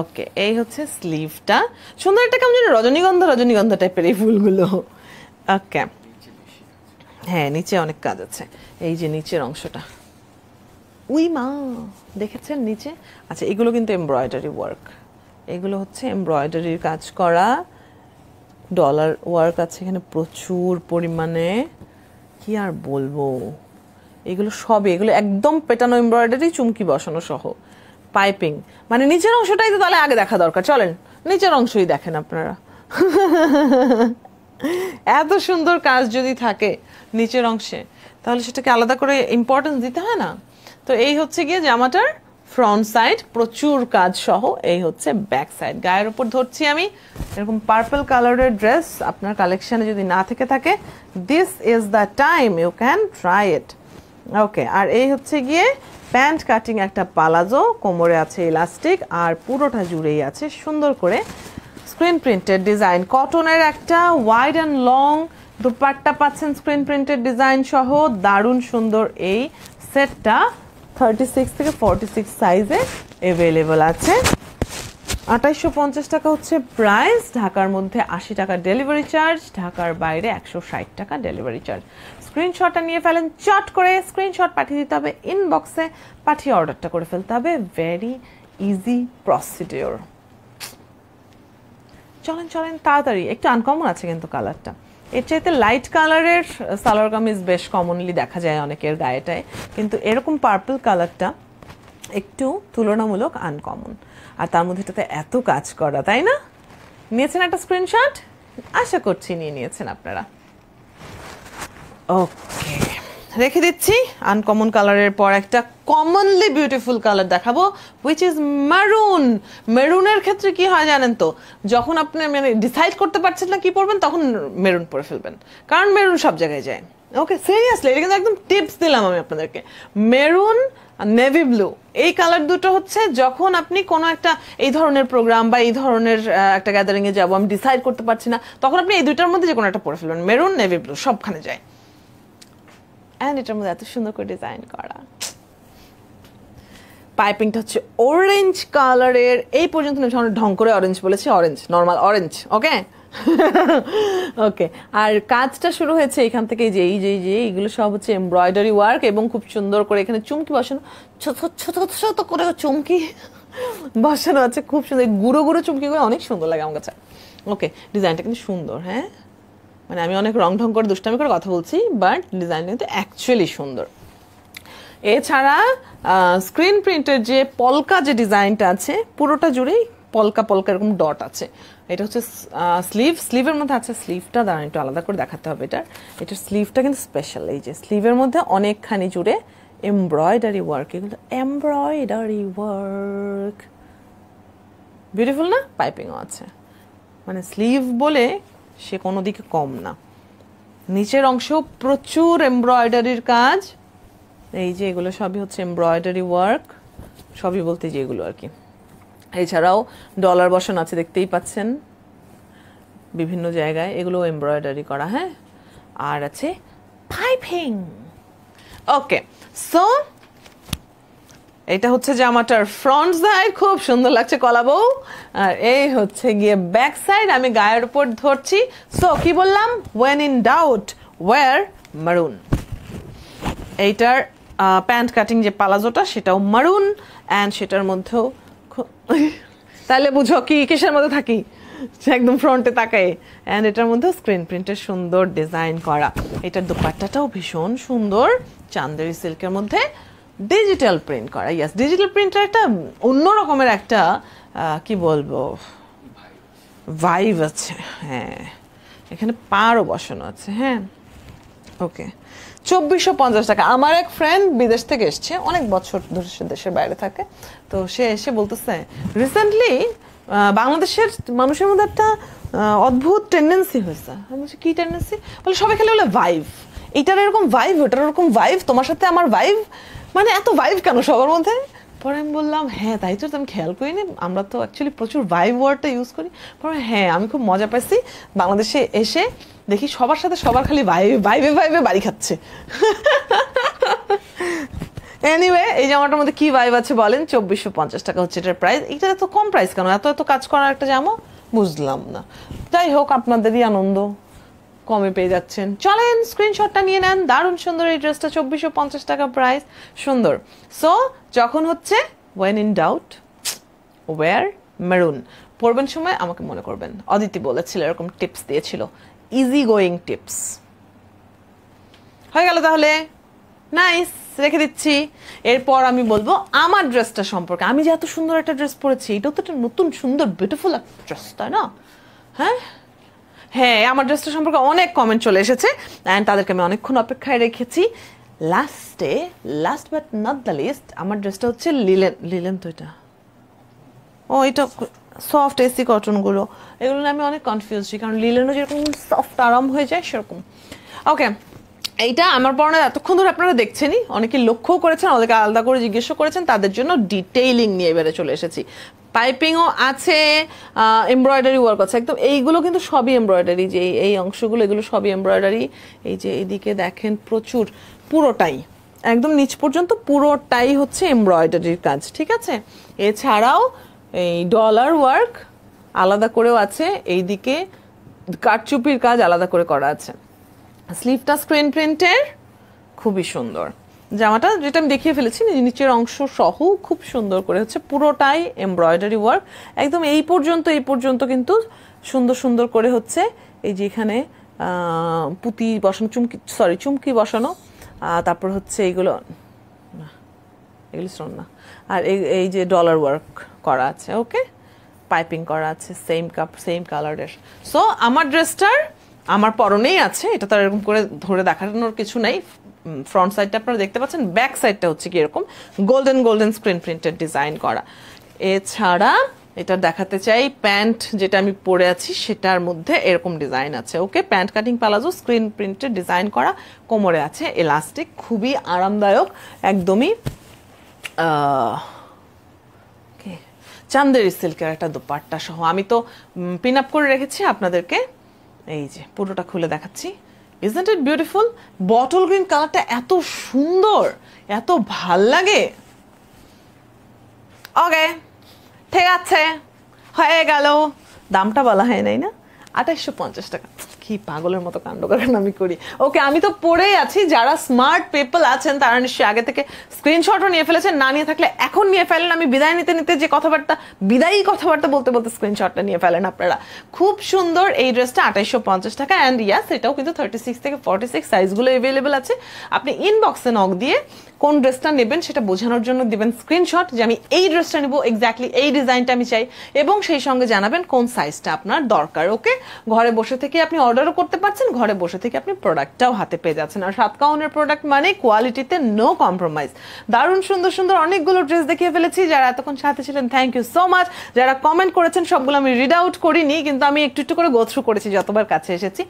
[SPEAKER 1] ওকে, এই হচ্ছে স্লিভটা, সুন্দর একটা কেমন রজনীগন্ধা টাইপের এই ফুলগুলো। ওকে, হ্যাঁ নিচে অনেক কাজ আছে, এই যে নিচের অংশটা, উই মা দেখেছেন নিচে? আচ্ছা, এগুলো কিন্তু এমব্রয়ডারি ওয়ার্ক, এগুলো হচ্ছে এমব্রয়ডারির কাজ করা, ডলার ওয়ার্ক আছে এখানে প্রচুর পরিমাণে, কি আর বলবো, এগুলো একদম পেটানো এমব্রয়ডারি, চুমকি বসানো সহ, পাইপিং, মানে নিচের অংশটাই তো তাহলে আগে দেখা দরকার, চলেন নিচের অংশই দেখেন আপনারা। এত সুন্দর কাজ যদি থাকে নিচের অংশে, তাহলে সেটাকে আলাদা করে ইম্পর্টেন্স দিতে হয় না? তো এই হচ্ছে গিয়ে জামাটার ফ্রন্ট সাইড, প্রচুর কাজ সহ। এই হচ্ছে ব্যাক সাইড, গায়ের উপর ধরছি আমি এরকম পার্পল কালারের ড্রেস, আপনার কালেকশনে যদি না থেকে থাকে, this is the time, you can try it. Okay, আর এই হচ্ছে গিয়ে প্যান্ট কাটিং একটা পালাজো, কোমরে আছে ইলাস্টিক, আর পুরোটা জুড়েই আছে সুন্দর করে স্ক্রিন প্রিন্টেড ডিজাইন, কটনের একটা ওয়াইড অ্যান্ড লং দুপাট্টা পাচ্ছেন স্ক্রিন প্রিন্টেড ডিজাইন সহ। দারুণ সুন্দর এই সেটটা 36 থেকে 46 সাইজে অ্যাভেলেবল আছে। 2850 টাকা হচ্ছে প্রাইস। ঢাকার মধ্যে 80 টাকা ডেলিভারি চার্জ, ঢাকার বাইরে 160 টাকা ডেলিভারি চার্জ। স্ক্রিনশটটা নিয়ে ফেলেন, চট করে স্ক্রিনশট পাঠিয়ে দিতে হবে ইনবক্সে, পাঠিয়ে অর্ডারটা করে ফেলতে হবে। Very easy procedure. চলেন চলেন তাড়াতাড়ি। একটু আনকমন আছে কিন্তু কালারটা, এর চাইতে লাইট কালারের সালোয়ার কামিজ বেশ কমনলি দেখা যায় অনেকের গায়েটায়, কিন্তু এরকম পার্পল কালারটা একটু তুলনামূলক আনকমন। আর তার মধ্যে এটাতে এত কাজ করা, তাই না? নিয়েছেন একটা স্ক্রিনশট? আশা করছি নিয়ে নিয়েছেন আপনারা। ওকে, রেখে দিচ্ছি। আনকমন কালারের পর একটা কমনলি বিউটিফুল কালার দেখাবো, হুইচ ইজ মেরুন। মেরুনের ক্ষেত্রে কি হয় জানেন তো, যখন আপনি মানে ডিসাইড করতে পারছেন না কি পরবেন, তখন মেরুন পরে ফেলবেন, কারণ মেরুন সব জায়গায় যায়। ওকে, সিরিয়াসলি এটা কিন্তু একদম টিপস দিলাম আমি আপনাদেরকে। মেরুন আর নেভি ব্লু, এই কালার দুটো হচ্ছে যখন আপনি কোনো একটা এই ধরনের প্রোগ্রাম বা এই ধরনের একটা গ্যাদারিংয়ে যাবো, আমি ডিসাইড করতে পারছি না, তখন আপনি এই দুইটার মধ্যে যে কোনো একটা পরে ফেলবেন। মেরুন, নেভি ব্লু সবখানে যায়। অ্যান্ড এটার মধ্যে এত সুন্দর করে ডিজাইন করা। পাইপিংটা হচ্ছে অরেঞ্জ কালারের। এই পর্যন্ত ঢং করে অরেঞ্জ বলেছি, অরেঞ্জ, নর্মাল অরেঞ্জ। ওকে ওকে, আর কাজটা শুরু হয়েছে এখান থেকে, যে এইগুলো সব হচ্ছে এমব্রয়ডারি ওয়ার্ক, এবং খুব সুন্দর করে এখানে চুমকি বসানো, ছোট ছোট ছোট করে চুমকি বসানো আছে, খুব সুন্দর গুঁড়ো গুঁড়ো চুমকিগুলো, অনেক সুন্দর লাগে আমার কাছে। ওকে, ডিজাইনটা কিন্তু সুন্দর। হ্যাঁ, মানে আমি অনেক রং ঢং করে দুষ্টামি করে কথা বলছি, বাট ডিজাইনটা কিন্তু অ্যাকচুয়ালি সুন্দর। এছাড়া স্ক্রিন প্রিন্টের যে পলকা যে ডিজাইনটা আছে, পুরোটা জুড়েই পলকা পলকা এরকম ডট আছে। এটা হচ্ছে স্লিভের মধ্যে আছে। স্লিভটা দাঁড়ান একটু আলাদা করে দেখাতে হবে। এটার স্লিভটা কিন্তু স্পেশাল। এই যে স্লিভের মধ্যে অনেকখানি জুড়ে এমব্রয়ডারি ওয়ার্ক, এগুলো এমব্রয়ডারি ওয়ার্ক, বিউটিফুল না? পাইপিংও আছে, মানে স্লিভ বলে সে কোনো দিকে কম না। নিচের অংশেও প্রচুর এমব্রয়ডারির কাজ। এই যে এগুলো সবই হচ্ছে এমব্রয়ডারি ওয়ার্ক, সবই বলতে যে এগুলো আর কি। এছাড়াও ডলার বসানো আছে, দেখতেই পাচ্ছেন বিভিন্ন জায়গায়, এগুলো এমব্রয়ডারি করা। হ্যাঁ, আর আছে পাইপিং। ওকে, সো এটা হচ্ছে জামাটার ফ্রন্ট সাইড, খুব সুন্দর লাগছে কলাবো। আর এই হচ্ছে গিয়ে ব্যাক সাইড, আমি গায়ের উপর ধরছি। সো কি বললাম? ওয়েন ইন ডাউট ওয়্যার মারুন। এইটার প্যান্ট কাটিং যে পালাজোটা, সেটাও মারুন, অ্যান্ড সেটার মধ্যেও তাহলে বুঝো কি কিসের মধ্যে থাকি, একদম ফ্রন্টে তাকায়। অ্যান্ড এটার মধ্যেও স্ক্রিন প্রিন্টের সুন্দর ডিজাইন করা। এটার দুপাট্টাটাও ভীষণ সুন্দর, চান্দেরি সিল্কের মধ্যে ডিজিটাল প্রিন্ট করা। ইয়াস, ডিজিটাল প্রিন্টের একটা অন্য রকমের একটা কি বলবো ভাইব আছে। হ্যাঁ, এখানে পাড়ও বসানো আছে। হ্যাঁ, ওকে, 2450 টাকা। আমার এক ফ্রেন্ড বিদেশ থেকে এসছে, অনেক বছর ধরে সে দেশের বাইরে থাকে, তো সে এসে বলতেছে রিসেন্টলি বাংলাদেশের মানুষের মধ্যে একটা অদ্ভুত টেন্ডেন্সি হয়েছে। আমি বলছি কি টেন্ডেন্সি? বলে সবাই খেলে বলে ভাইভ, এটার এরকম ভাইভ, ওটার এরকম ভাইভ, তোমার সাথে আমার ভাইভ, মানে এত ভাইভ কেন সবার মধ্যে? পরে আমি বললাম হ্যাঁ তাই তো, আমি খেয়াল করিনি, আমরা তো অ্যাকচুয়ালি প্রচুর ভাইভ ওয়ার্ডটা ইউজ করি। পরে হ্যাঁ, আমি খুব মজা পাইছি বাংলাদেশে এসে, দেখি সবার সাথে সবার খালি ভাইবে ভাইবে বাড়ি খাচ্ছে। এনিওয়ে, এই জামাটার মধ্যে কি ভাইব আছে বলেন? 2450 টাকা হচ্ছে এটার প্রাইস। এটা এত কম প্রাইস কেন? এত এত কাজ করার একটা জামা, বুঝলাম না। যাই হোক, আপনাদেরই আনন্দ, কমে পেয়ে যাচ্ছেন। চলেন স্ক্রিনশটটা নিয়ে নেন। দারুণ সুন্দর এই ড্রেসটা, 2450 টাকা প্রাইস, সুন্দর। সো যখন হচ্ছে when in doubt wear maroon, পরবেন সময় আমাকে মনে করবেন। অদিতি বলেছিল, এরকম টিপস দিয়েছিল, ইজি গোয়িং টিপস। হয়ে গেল তাহলে, নাইস, রেখে দিচ্ছি। এরপর আমি বলবো আমার ড্রেসটা সম্পর্কে। আমি যে এত সুন্দর একটা ড্রেস পরেছি, এটাও তো একটা নতুন সুন্দর বিউটিফুল একটা ড্রেস, তাই না? হ্যাঁ হ্যাঁ, আমার ড্রেসটা সম্পর্কে অনেক কমেন্ট চলে এসেছে, অ্যান্ড তাদেরকে আমি অনেকক্ষণ অপেক্ষায় রেখেছি। Last but not the least, আমার ড্রেসটা হচ্ছে লিলেন তো এটা, ও এটা সফট এসি কটনগুলো, এগুলো আমি অনেক কনফিউজ, কারণ লিলেনও যেরকম সফট আরাম হয়ে যায় সেরকম। ওকে, এইটা আমার পরনে এতক্ষণ ধরে আপনারা দেখছেনই, অনেকে লক্ষ্যও করেছেন, অনেকে আলাদা করে জিজ্ঞেসও করেছেন, তাদের জন্য ডিটেইলিং নিয়ে এবারে চলে এসেছি। পাইপিংও আছে, এমব্রয়ডারি ওয়ার্ক আছে একদম। এইগুলো কিন্তু সবই এমব্রয়ডারি, যে এই অংশগুলো এগুলো সবই এমব্রয়ডারি। এই যে এদিকে দেখেন প্রচুর, পুরোটাই একদম নিচ পর্যন্ত পুরোটাই হচ্ছে এমব্রয়ডারির কাজ, ঠিক আছে। এছাড়াও এই ডলার ওয়ার্ক আলাদা করেও আছে, এইদিকে কারচুপির কাজ আলাদা করে করা আছে। স্লিভটা স্ক্রিন প্রিন্টের, খুবই সুন্দর। জামাটা যেটা আমি দেখিয়ে ফেলেছি নিচের অংশ সহ খুব সুন্দর করে হচ্ছে পুরোটাই এমব্রয়ডারি ওয়ার্ক একদম। এই পর্যন্ত কিন্তু সুন্দর সুন্দর করে হচ্ছে এই যে এখানে পুঁতি বসানো, চুমকি বসানো, তারপর হচ্ছে এইগুলো স্টোন না, আর এই যে ডলার ওয়ার্ক করা আছে, ওকে, পাইপিং করা আছে সেম কালারের। সো আমার ড্রেসটার আমার পরনেই আছে, এটা তো এরকম করে ধরে দেখানোর কিছু নেই। ফ্রন্ট সাইডটা আপনারা দেখতে পাচ্ছেন, ব্যাক সাইডটা হচ্ছে কি এরকম গোল্ডেন স্ক্রিন প্রিন্টেড ডিজাইন করা। এছাড়া এটা দেখাতে চাই প্যান্ট যেটা আমি পরে আছি সেটার মধ্যে এরকম ডিজাইন আছে, okay, pant cutting palazzo screen printed design করা, কোমরে আছে এলাস্টিক, খুবই আরামদায়ক একদমই। চান্দেরি সিল্কের একটা দোপাট্টা সহ, আমি তো পিন আপ করে রেখেছি আপনাদেরকে, এই যে পুরোটা খুলে দেখাচ্ছি। Isn't it beautiful? Bottle green কালারটা এত সুন্দর, এত ভাল লাগে। ওকে, ঠিক আছে, হয়ে গেল। দামটা বলা হয় নাই না, 2850 টাকা। কি পাগলের মতো কাণ্ড কারণ আমি করি। ওকে, আমি তো পড়েই আছি। যারা স্মার্ট পিপল আছেন তারা নিশ্চয়ই আগে থেকে স্ক্রিনশটও নিয়ে ফেলেছেন, না নিয়ে থাকলে এখন নিয়ে ফেলেন। আমি বিদায় নিতে যে বিদায়ী কথাবার্তা বলতে স্ক্রিনশটটা নিয়ে ফেলেন আপনারা। খুব সুন্দর এই ড্রেসটা, 2850 টাকা। অ্যান্ড ইয়াস, এটাও কিন্তু 36 থেকে 46 সাইজগুলো অ্যাভেলেবেল আছে। আপনি ইনবক্সে নক দিয়ে কোন ড্রেসটা নেবেন সেটা বোঝানোর জন্য দিবেন স্ক্রিনশট যে আমি এই ড্রেসটা নেবো, এক্স্যাক্টলি এই ডিজাইনটা আমি চাই, এবং সেই সঙ্গে জানাবেন কোন সাইজটা আপনার দরকার। ওকে, ঘরে বসে থেকে আপনি অর্ডারও করতে পারছেন, ঘরে বসে থেকে আপনি প্রোডাক্টটাও হাতে পেয়ে যাচ্ছেন। আর 7 কাউনের প্রোডাক্ট মানে কোয়ালিটিতে নো কম্প্রোমাইজ। দারুণ সুন্দর সুন্দর অনেকগুলো ড্রেস দেখিয়ে ফেলেছি। যারা এতক্ষণ সাথে ছিলেন থ্যাংক ইউ সো মাচ। যারা কমেন্ট করেছেন সবগুলো আমি রিড আউট করিনি, কিন্তু আমি একটু করে গো থ্রু করেছি যতবার কাছে এসেছি।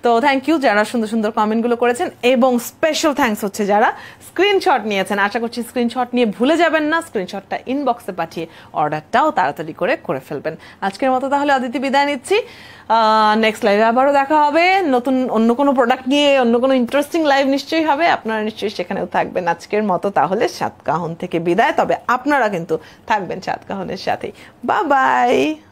[SPEAKER 1] তো থ্যাংক ইউ যারা সুন্দর সুন্দর কমেন্টগুলো করেছেন, এবং স্পেশাল থ্যাঙ্কস হচ্ছে যারা স্ক্রিনশট নিয়েছেন। আশা করছি স্ক্রিনশট নিয়ে ভুলে যাবেন না, স্ক্রিনশটটা ইনবক্সে পাঠিয়ে অর্ডারটাও তাড়াতাড়ি করে ফেলবেন। আজকের মতো তাহলে অদিতি বিদায় নিচ্ছি। নেক্সট লাইভে আবারও দেখা হবে, নতুন অন্য কোনো প্রোডাক্ট নিয়ে, অন্য কোনো ইন্টারেস্টিং লাইভ নিশ্চয়ই হবে, আপনারা নিশ্চয়ই সেখানেও থাকবেন। আজকের মতো তাহলে সাতকাহন থেকে বিদায়, তবে আপনারা কিন্তু থাকবেন সাতকাহনের সাথেই। Bye bye.